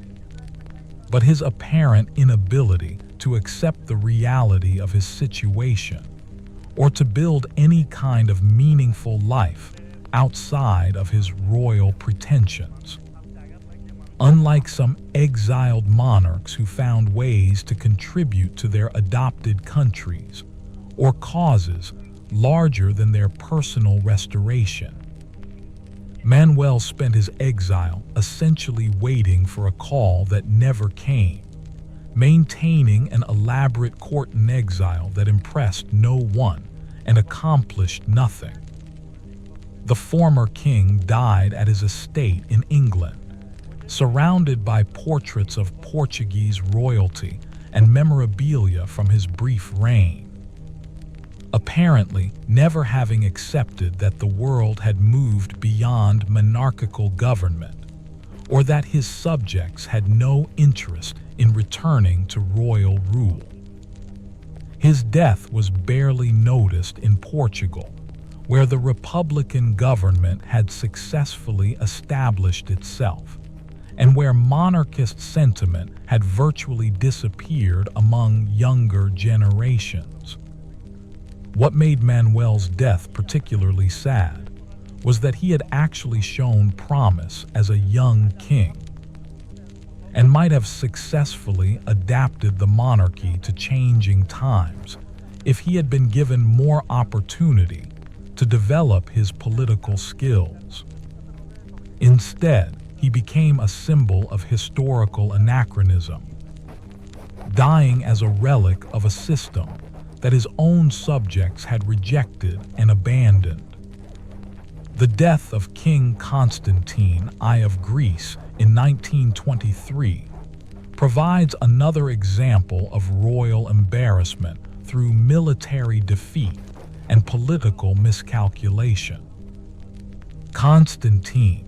Speaker 1: but his apparent inability to accept the reality of his situation or to build any kind of meaningful life outside of his royal pretensions. Unlike some exiled monarchs who found ways to contribute to their adopted countries or causes larger than their personal restoration. Manuel spent his exile essentially waiting for a call that never came, maintaining an elaborate court in exile that impressed no one and accomplished nothing. The former king died at his estate in England, surrounded by portraits of Portuguese royalty and memorabilia from his brief reign. Apparently, never having accepted that the world had moved beyond monarchical government, or that his subjects had no interest in returning to royal rule. His death was barely noticed in Portugal, where the Republican government had successfully established itself, and where monarchist sentiment had virtually disappeared among younger generations. What made Manuel's death particularly sad was that he had actually shown promise as a young king, and might have successfully adapted the monarchy to changing times if he had been given more opportunity to develop his political skills. Instead, he became a symbol of historical anachronism, dying as a relic of a system that his own subjects had rejected and abandoned. The death of King Constantine I of Greece in 1923 provides another example of royal embarrassment through military defeat and political miscalculation. Constantine,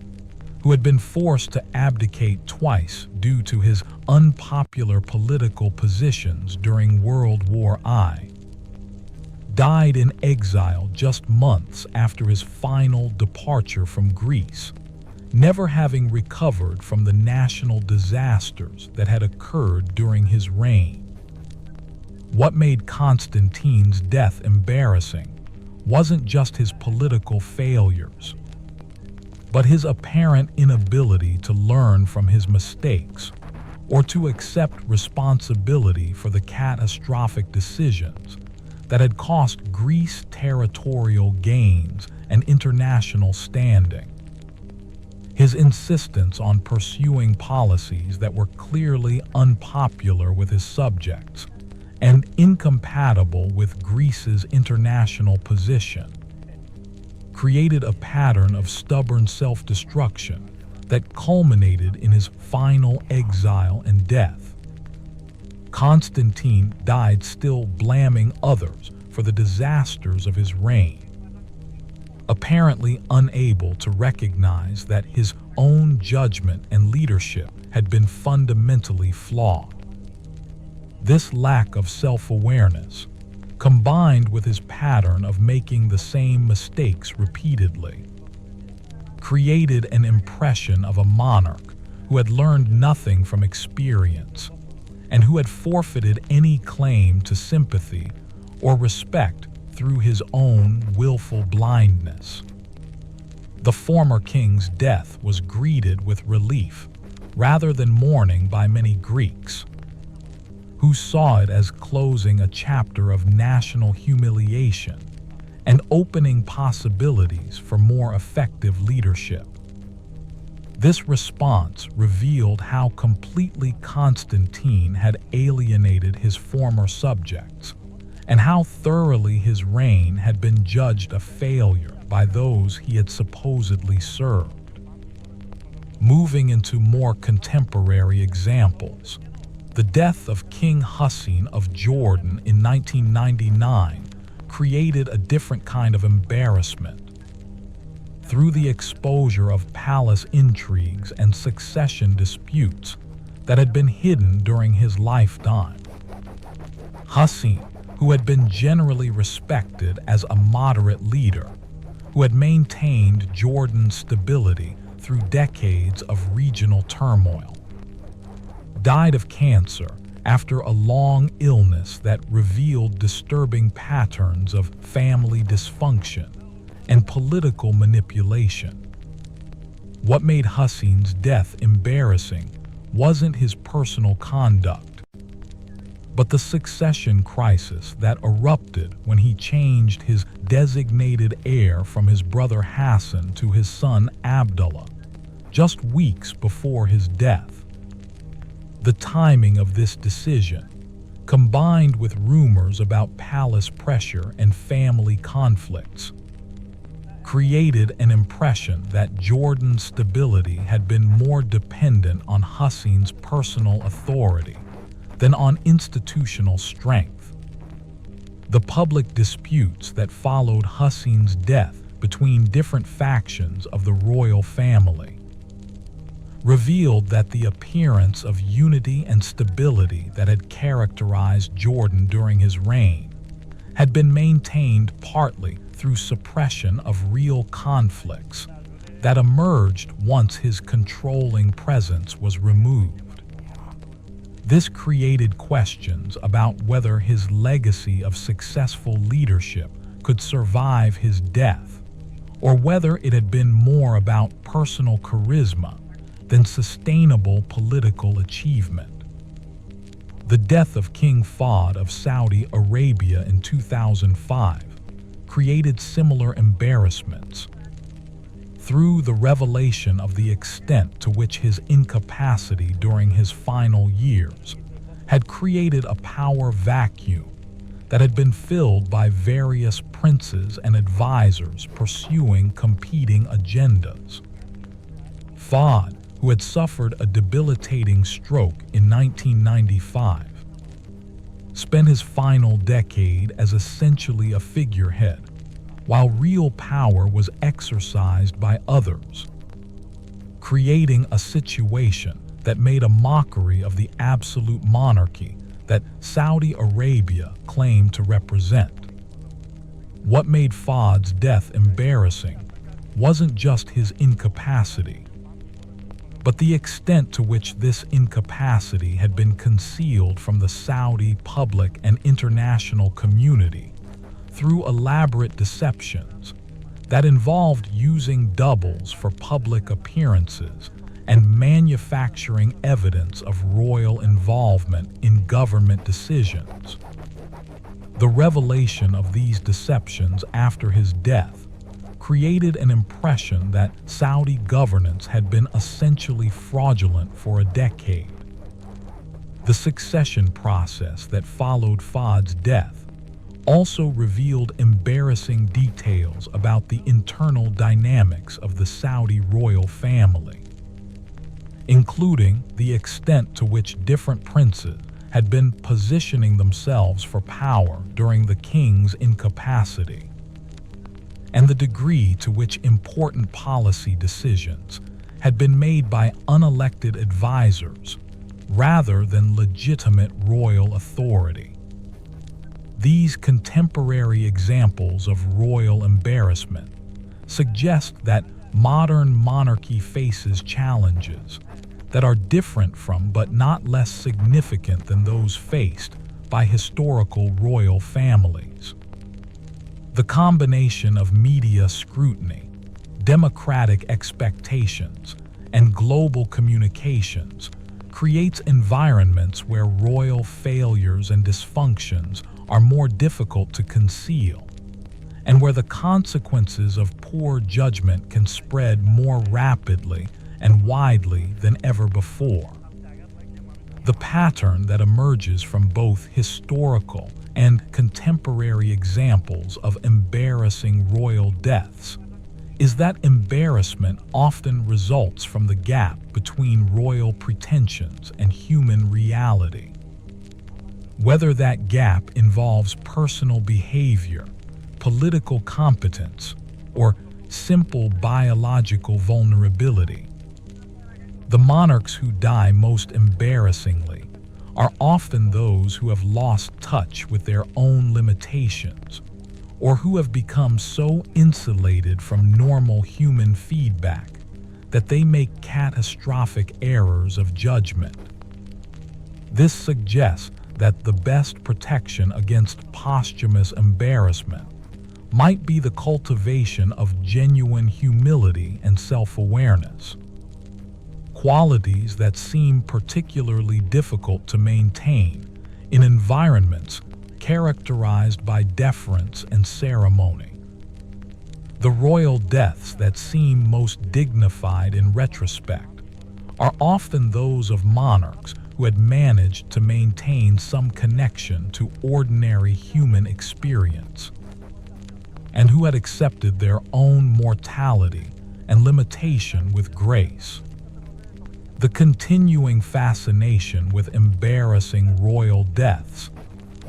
Speaker 1: who had been forced to abdicate twice due to his unpopular political positions during World War I, died in exile just months after his final departure from Greece, never having recovered from the national disasters that had occurred during his reign. What made Constantine's death embarrassing wasn't just his political failures, but his apparent inability to learn from his mistakes or to accept responsibility for the catastrophic decisions that had cost Greece territorial gains and international standing. His insistence on pursuing policies that were clearly unpopular with his subjects and incompatible with Greece's international position created a pattern of stubborn self-destruction that culminated in his final exile and death. Constantine died still blaming others for the disasters of his reign, apparently unable to recognize that his own judgment and leadership had been fundamentally flawed. This lack of self-awareness, combined with his pattern of making the same mistakes repeatedly, created an impression of a monarch who had learned nothing from experience and who had forfeited any claim to sympathy or respect through his own willful blindness. The former king's death was greeted with relief rather than mourning by many Greeks, who saw it as closing a chapter of national humiliation and opening possibilities for more effective leadership. This response revealed how completely Constantine had alienated his former subjects, and how thoroughly his reign had been judged a failure by those he had supposedly served. Moving into more contemporary examples, the death of King Hussein of Jordan in 1999 created a different kind of embarrassment. Through the exposure of palace intrigues and succession disputes that had been hidden during his lifetime, Hussein, who had been generally respected as a moderate leader, who had maintained Jordan's stability through decades of regional turmoil, died of cancer after a long illness that revealed disturbing patterns of family dysfunction and political manipulation. What made Hussein's death embarrassing wasn't his personal conduct, But the succession crisis that erupted when he changed his designated heir from his brother Hassan to his son Abdullah, just weeks before his death. The timing of this decision, combined with rumors about palace pressure and family conflicts, created an impression that Jordan's stability had been more dependent on Hussein's personal authority than on institutional strength. The public disputes that followed Hussein's death between different factions of the royal family revealed that the appearance of unity and stability that had characterized Jordan during his reign had been maintained partly through suppression of real conflicts that emerged once his controlling presence was removed. This created questions about whether his legacy of successful leadership could survive his death, or whether it had been more about personal charisma than sustainable political achievement. The death of King Fahd of Saudi Arabia in 2005 created similar embarrassments. Through the revelation of the extent to which his incapacity during his final years had created a power vacuum that had been filled by various princes and advisors pursuing competing agendas. Fahd, who had suffered a debilitating stroke in 1995, spent his final decade as essentially a figurehead, while real power was exercised by others, creating a situation that made a mockery of the absolute monarchy that Saudi Arabia claimed to represent. What made Fahd's death embarrassing wasn't just his incapacity, but the extent to which this incapacity had been concealed from the Saudi public and international community through elaborate deceptions that involved using doubles for public appearances and manufacturing evidence of royal involvement in government decisions. The revelation of these deceptions after his death created an impression that Saudi governance had been essentially fraudulent for a decade. The succession process that followed Fahd's death also revealed embarrassing details about the internal dynamics of the Saudi royal family, including the extent to which different princes had been positioning themselves for power during the king's incapacity, and the degree to which important policy decisions had been made by unelected advisors rather than legitimate royal authority. These contemporary examples of royal embarrassment suggest that modern monarchy faces challenges that are different from but not less significant than those faced by historical royal families. The combination of media scrutiny, democratic expectations, and global communications creates environments where royal failures and dysfunctions are more difficult to conceal, and where the consequences of poor judgment can spread more rapidly and widely than ever before. The pattern that emerges from both historical and contemporary examples of embarrassing royal deaths is that embarrassment often results from the gap between royal pretensions and human reality. Whether that gap involves personal behavior, political competence, or simple biological vulnerability, the monarchs who die most embarrassingly are often those who have lost touch with their own limitations, or who have become so insulated from normal human feedback that they make catastrophic errors of judgment. This suggests that the best protection against posthumous embarrassment might be the cultivation of genuine humility and self-awareness, qualities that seem particularly difficult to maintain in environments characterized by deference and ceremony. The royal deaths that seem most dignified in retrospect are often those of monarchs who had managed to maintain some connection to ordinary human experience, and who had accepted their own mortality and limitation with grace. The continuing fascination with embarrassing royal deaths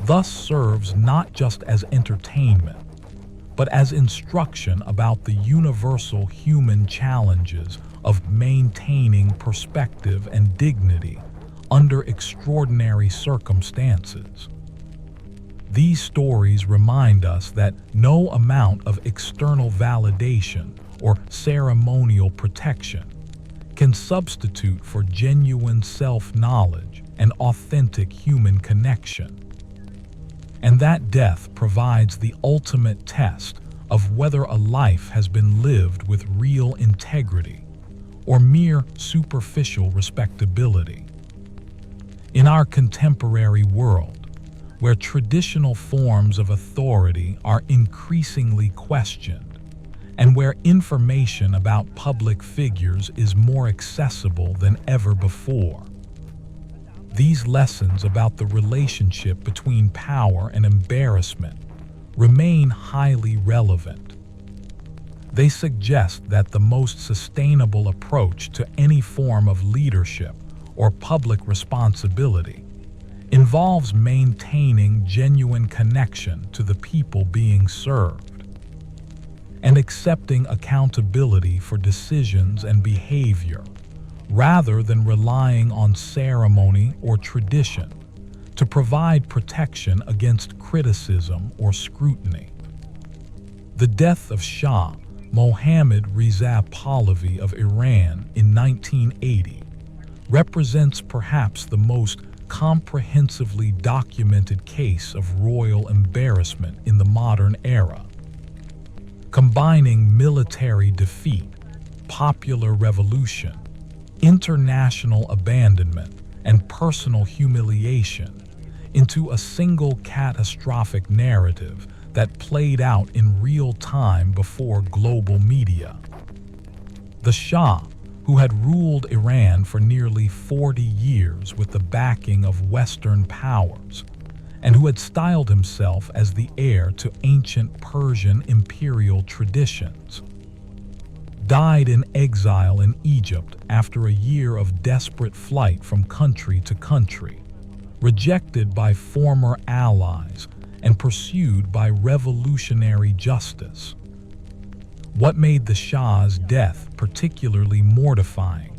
Speaker 1: thus serves not just as entertainment, but as instruction about the universal human challenges of maintaining perspective and dignity under extraordinary circumstances. These stories remind us that no amount of external validation or ceremonial protection can substitute for genuine self-knowledge and authentic human connection. And that death provides the ultimate test of whether a life has been lived with real integrity or mere superficial respectability. In our contemporary world, where traditional forms of authority are increasingly questioned, and where information about public figures is more accessible than ever before, these lessons about the relationship between power and embarrassment remain highly relevant. They suggest that the most sustainable approach to any form of leadership or public responsibility involves maintaining genuine connection to the people being served and accepting accountability for decisions and behavior, rather than relying on ceremony or tradition to provide protection against criticism or scrutiny. The death of Shah Mohammad Reza Pahlavi of Iran in 1980 represents perhaps the most comprehensively documented case of royal embarrassment in the modern era. Combining military defeat, popular revolution, international abandonment, and personal humiliation into a single catastrophic narrative that played out in real time before global media. The Shah, who had ruled Iran for nearly 40 years with the backing of Western powers, and who had styled himself as the heir to ancient Persian imperial traditions, died in exile in Egypt after a year of desperate flight from country to country, rejected by former allies and pursued by revolutionary justice. What made the Shah's death particularly mortifying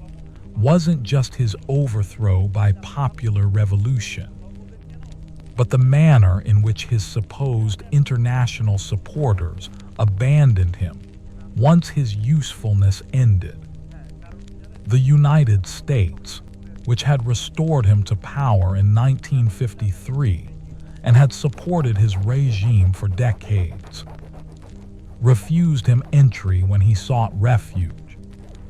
Speaker 1: wasn't just his overthrow by popular revolution, but the manner in which his supposed international supporters abandoned him once his usefulness ended. The United States, which had restored him to power in 1953 and had supported his regime for decades, refused him entry when he sought refuge,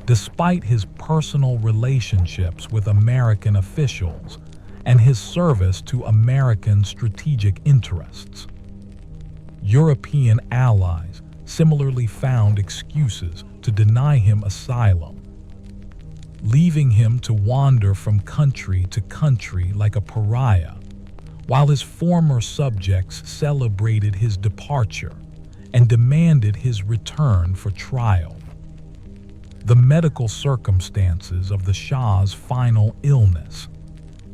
Speaker 1: despite his personal relationships with American officials and his service to American strategic interests. European allies similarly found excuses to deny him asylum, leaving him to wander from country to country like a pariah, while his former subjects celebrated his departure and demanded his return for trial. The medical circumstances of the Shah's final illness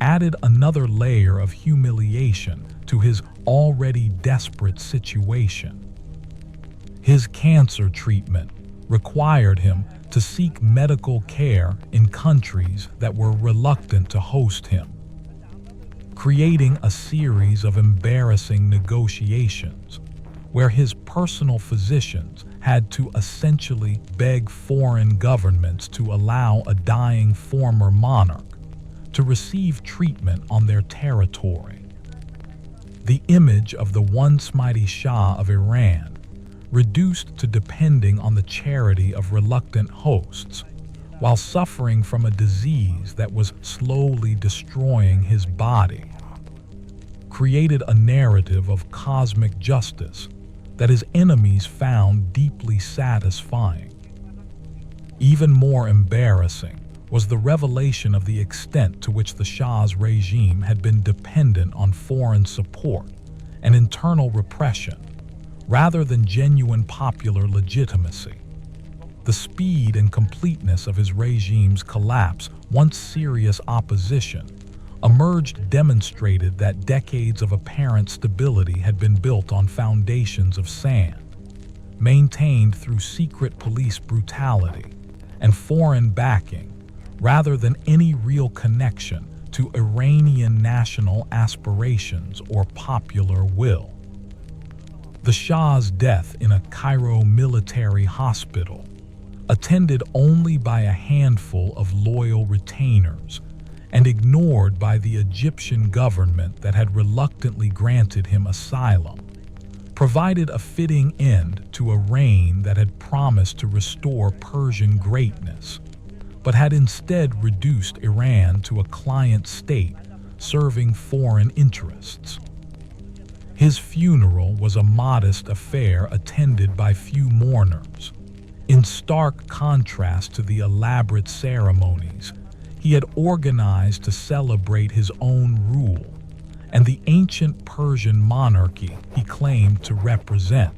Speaker 1: added another layer of humiliation to his already desperate situation. His cancer treatment required him to seek medical care in countries that were reluctant to host him, creating a series of embarrassing negotiations where his personal physicians had to essentially beg foreign governments to allow a dying former monarch to receive treatment on their territory. The image of the once mighty Shah of Iran, reduced to depending on the charity of reluctant hosts, while suffering from a disease that was slowly destroying his body, created a narrative of cosmic justice that his enemies found deeply satisfying. Even more embarrassing was the revelation of the extent to which the Shah's regime had been dependent on foreign support and internal repression, rather than genuine popular legitimacy. The speed and completeness of his regime's collapse, once serious opposition, emerged demonstrated that decades of apparent stability had been built on foundations of sand, maintained through secret police brutality and foreign backing, rather than any real connection to Iranian national aspirations or popular will. The Shah's death in a Cairo military hospital, attended only by a handful of loyal retainers and ignored by the Egyptian government that had reluctantly granted him asylum, provided a fitting end to a reign that had promised to restore Persian greatness, but had instead reduced Iran to a client state serving foreign interests. His funeral was a modest affair attended by few mourners, in stark contrast to the elaborate ceremonies he had organized to celebrate his own rule and the ancient Persian monarchy he claimed to represent.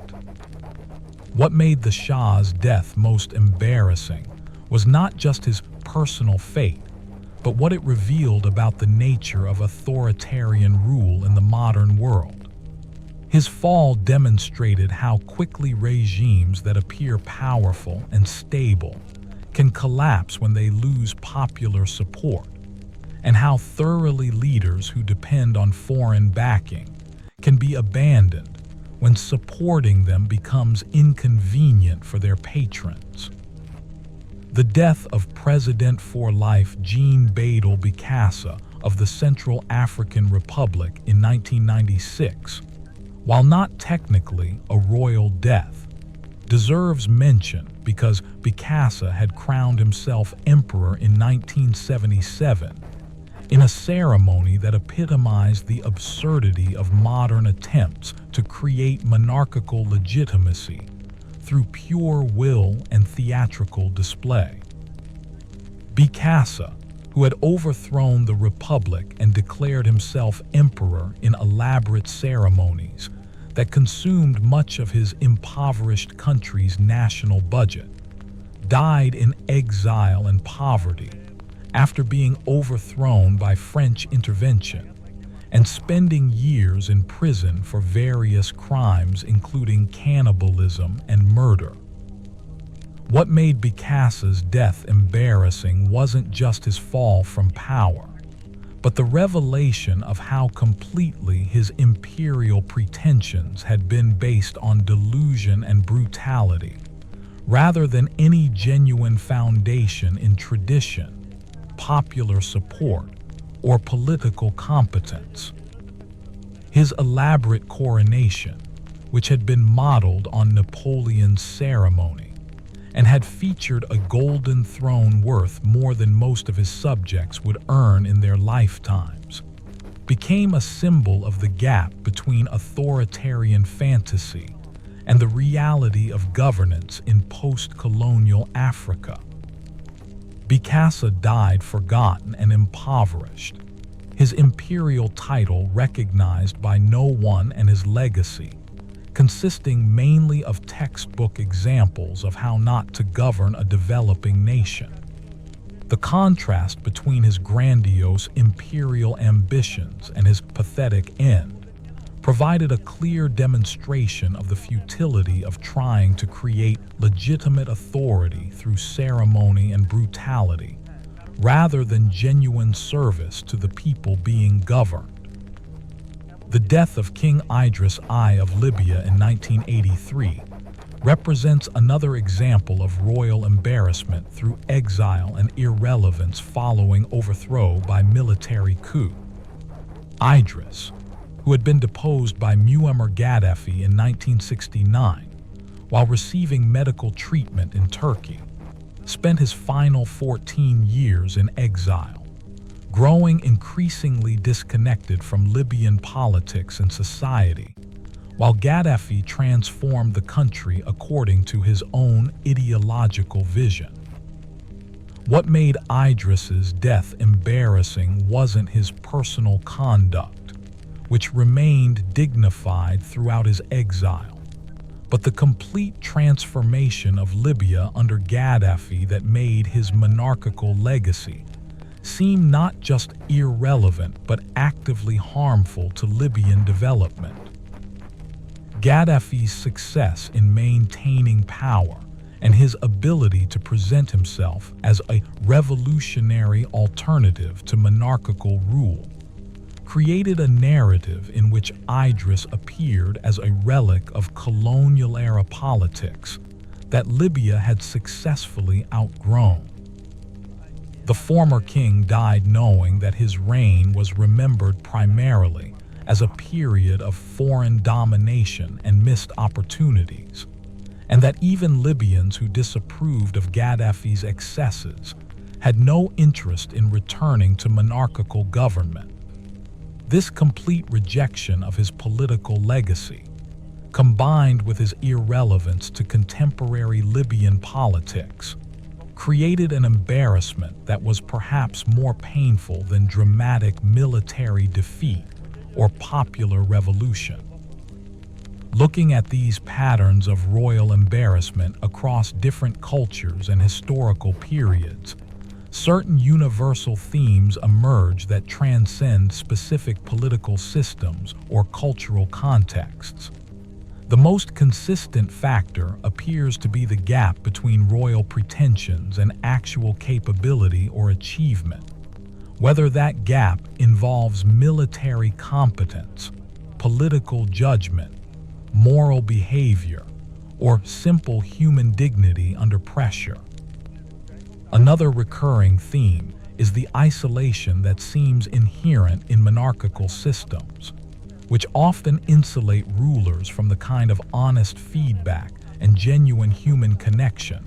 Speaker 1: What made the Shah's death most embarrassing was not just his personal fate, but what it revealed about the nature of authoritarian rule in the modern world. His fall demonstrated how quickly regimes that appear powerful and stable can collapse when they lose popular support, and how thoroughly leaders who depend on foreign backing can be abandoned when supporting them becomes inconvenient for their patrons. The death of President for Life Jean Badal Bokassa of the Central African Republic in 1996, while not technically a royal death, deserves mention because Bokassa had crowned himself emperor in 1977 in a ceremony that epitomized the absurdity of modern attempts to create monarchical legitimacy through pure will and theatrical display. Bokassa, who had overthrown the republic and declared himself emperor in elaborate ceremonies that consumed much of his impoverished country's national budget, died in exile and poverty after being overthrown by French intervention and spending years in prison for various crimes including cannibalism and murder. What made Bokassa's death embarrassing wasn't just his fall from power, but the revelation of how completely his imperial pretensions had been based on delusion and brutality, rather than any genuine foundation in tradition, popular support, or political competence. His elaborate coronation, which had been modeled on Napoleon's ceremony, and had featured a golden throne worth more than most of his subjects would earn in their lifetimes, became a symbol of the gap between authoritarian fantasy and the reality of governance in post-colonial Africa. Bokassa died forgotten and impoverished, his imperial title recognized by no one, and his legacy consisting mainly of textbook examples of how not to govern a developing nation. The contrast between his grandiose imperial ambitions and his pathetic end provided a clear demonstration of the futility of trying to create legitimate authority through ceremony and brutality, rather than genuine service to the people being governed. The death of King Idris I of Libya in 1983 represents another example of royal embarrassment through exile and irrelevance following overthrow by military coup. Idris, who had been deposed by Muammar Gaddafi in 1969 while receiving medical treatment in Turkey, spent his final 14 years in exile, growing increasingly disconnected from Libyan politics and society, while Gaddafi transformed the country according to his own ideological vision. What made Idris's death embarrassing wasn't his personal conduct, which remained dignified throughout his exile, but the complete transformation of Libya under Gaddafi that made his monarchical legacy seem not just irrelevant but actively harmful to Libyan development. Gaddafi's success in maintaining power and his ability to present himself as a revolutionary alternative to monarchical rule created a narrative in which Idris appeared as a relic of colonial-era politics that Libya had successfully outgrown. The former king died knowing that his reign was remembered primarily as a period of foreign domination and missed opportunities, and that even Libyans who disapproved of Gaddafi's excesses had no interest in returning to monarchical government. This complete rejection of his political legacy, combined with his irrelevance to contemporary Libyan politics, created an embarrassment that was perhaps more painful than dramatic military defeat or popular revolution. Looking at these patterns of royal embarrassment across different cultures and historical periods, certain universal themes emerge that transcend specific political systems or cultural contexts. The most consistent factor appears to be the gap between royal pretensions and actual capability or achievement, whether that gap involves military competence, political judgment, moral behavior, or simple human dignity under pressure. Another recurring theme is the isolation that seems inherent in monarchical systems, which often insulate rulers from the kind of honest feedback and genuine human connection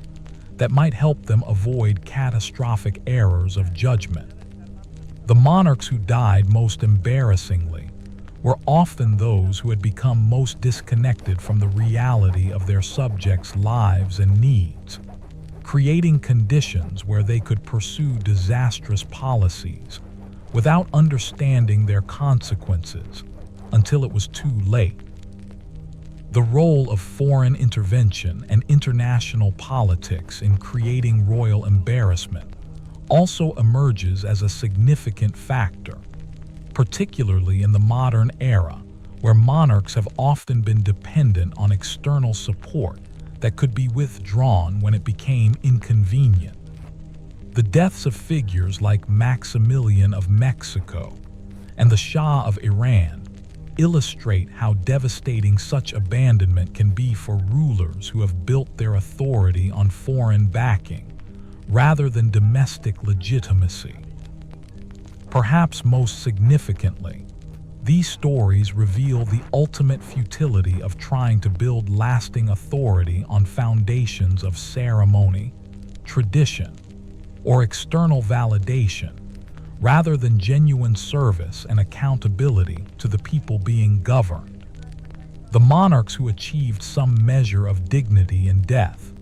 Speaker 1: that might help them avoid catastrophic errors of judgment. The monarchs who died most embarrassingly were often those who had become most disconnected from the reality of their subjects' lives and needs, creating conditions where they could pursue disastrous policies without understanding their consequences until it was too late. The role of foreign intervention and international politics in creating royal embarrassment also emerges as a significant factor, particularly in the modern era, where monarchs have often been dependent on external support that could be withdrawn when it became inconvenient. The deaths of figures like Maximilian of Mexico and the Shah of Iran illustrate how devastating such abandonment can be for rulers who have built their authority on foreign backing rather than domestic legitimacy. Perhaps most significantly, these stories reveal the ultimate futility of trying to build lasting authority on foundations of ceremony, tradition, or external validation, rather than genuine service and accountability to the people being governed. The monarchs who achieved some measure of dignity in death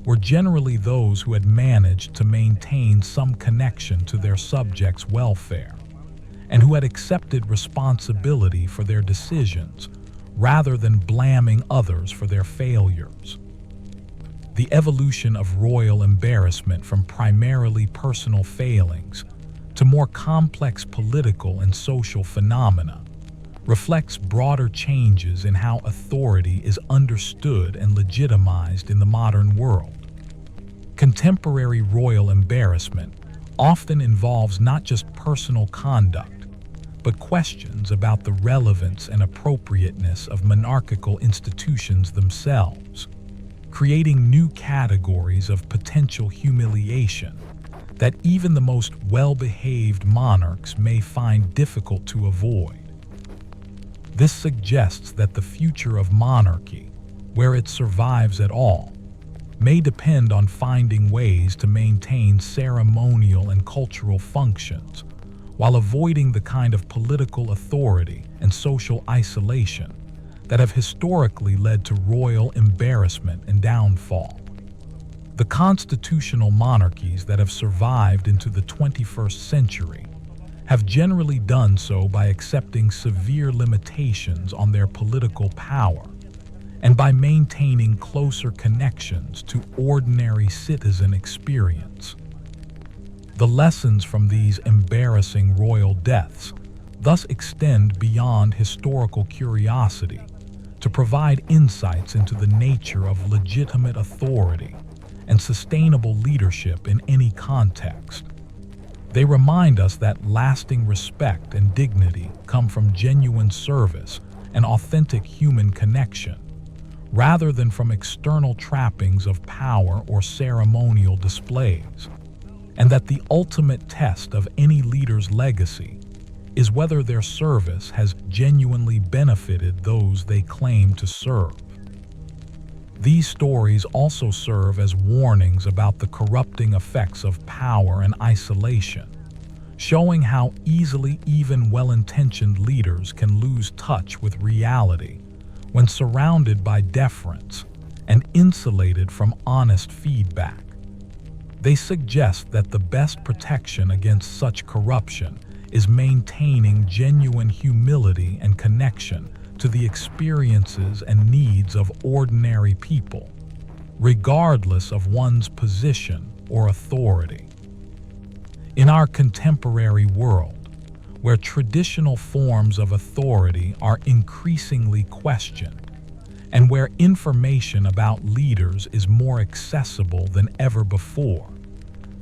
Speaker 1: were generally those who had managed to maintain some connection to their subjects' welfare, and who had accepted responsibility for their decisions rather than blaming others for their failures. The evolution of royal embarrassment from primarily personal failings to more complex political and social phenomena reflects broader changes in how authority is understood and legitimized in the modern world. Contemporary royal embarrassment often involves not just personal conduct, but questions about the relevance and appropriateness of monarchical institutions themselves, creating new categories of potential humiliation that even the most well-behaved monarchs may find difficult to avoid. This suggests that the future of monarchy, where it survives at all, may depend on finding ways to maintain ceremonial and cultural functions while avoiding the kind of political authority and social isolation that have historically led to royal embarrassment and downfall. The constitutional monarchies that have survived into the 21st century have generally done so by accepting severe limitations on their political power and by maintaining closer connections to ordinary citizen experience. The lessons from these embarrassing royal deaths thus extend beyond historical curiosity to provide insights into the nature of legitimate authority and sustainable leadership in any context. They remind us that lasting respect and dignity come from genuine service and authentic human connection, rather than from external trappings of power or ceremonial displays, and that the ultimate test of any leader's legacy is whether their service has genuinely benefited those they claim to serve. These stories also serve as warnings about the corrupting effects of power and isolation, showing how easily even well-intentioned leaders can lose touch with reality when surrounded by deference and insulated from honest feedback. They suggest that the best protection against such corruption is maintaining genuine humility and connection to the experiences and needs of ordinary people, regardless of one's position or authority. In our contemporary world, where traditional forms of authority are increasingly questioned, and where information about leaders is more accessible than ever before,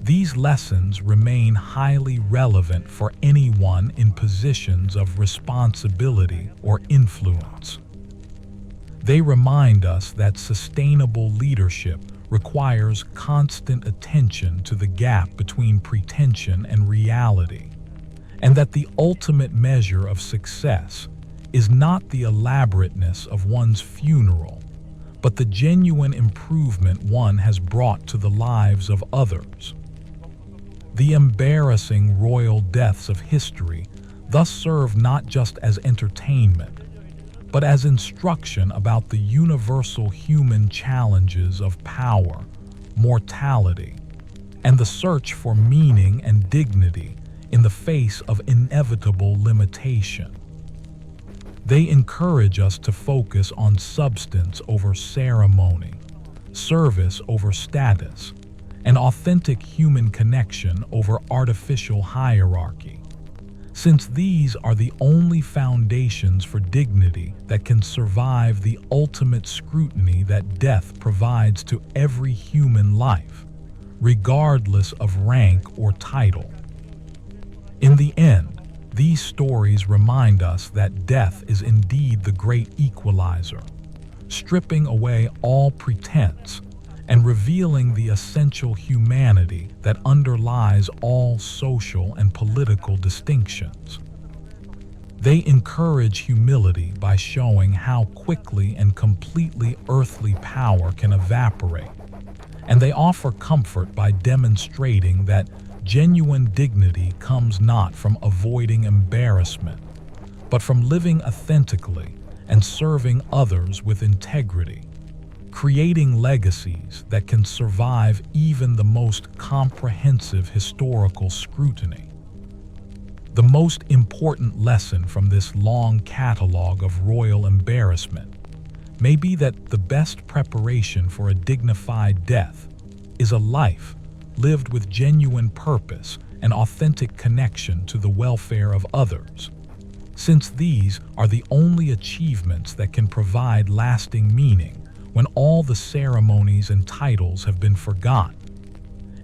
Speaker 1: these lessons remain highly relevant for anyone in positions of responsibility or influence. They remind us that sustainable leadership requires constant attention to the gap between pretension and reality, and that the ultimate measure of success is not the elaborateness of one's funeral, but the genuine improvement one has brought to the lives of others. The embarrassing royal deaths of history thus serve not just as entertainment, but as instruction about the universal human challenges of power, mortality, and the search for meaning and dignity in the face of inevitable limitation. They encourage us to focus on substance over ceremony, service over status, and authentic human connection over artificial hierarchy, since these are the only foundations for dignity that can survive the ultimate scrutiny that death provides to every human life, regardless of rank or title. In the end, these stories remind us that death is indeed the great equalizer, stripping away all pretense and revealing the essential humanity that underlies all social and political distinctions. They encourage humility by showing how quickly and completely earthly power can evaporate, and they offer comfort by demonstrating that genuine dignity comes not from avoiding embarrassment, but from living authentically and serving others with integrity, creating legacies that can survive even the most comprehensive historical scrutiny. The most important lesson from this long catalog of royal embarrassment may be that the best preparation for a dignified death is a life lived with genuine purpose and authentic connection to the welfare of others, since these are the only achievements that can provide lasting meaning when all the ceremonies and titles have been forgotten,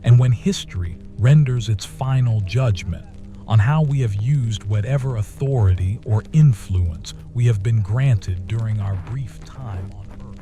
Speaker 1: and when history renders its final judgment on how we have used whatever authority or influence we have been granted during our brief time on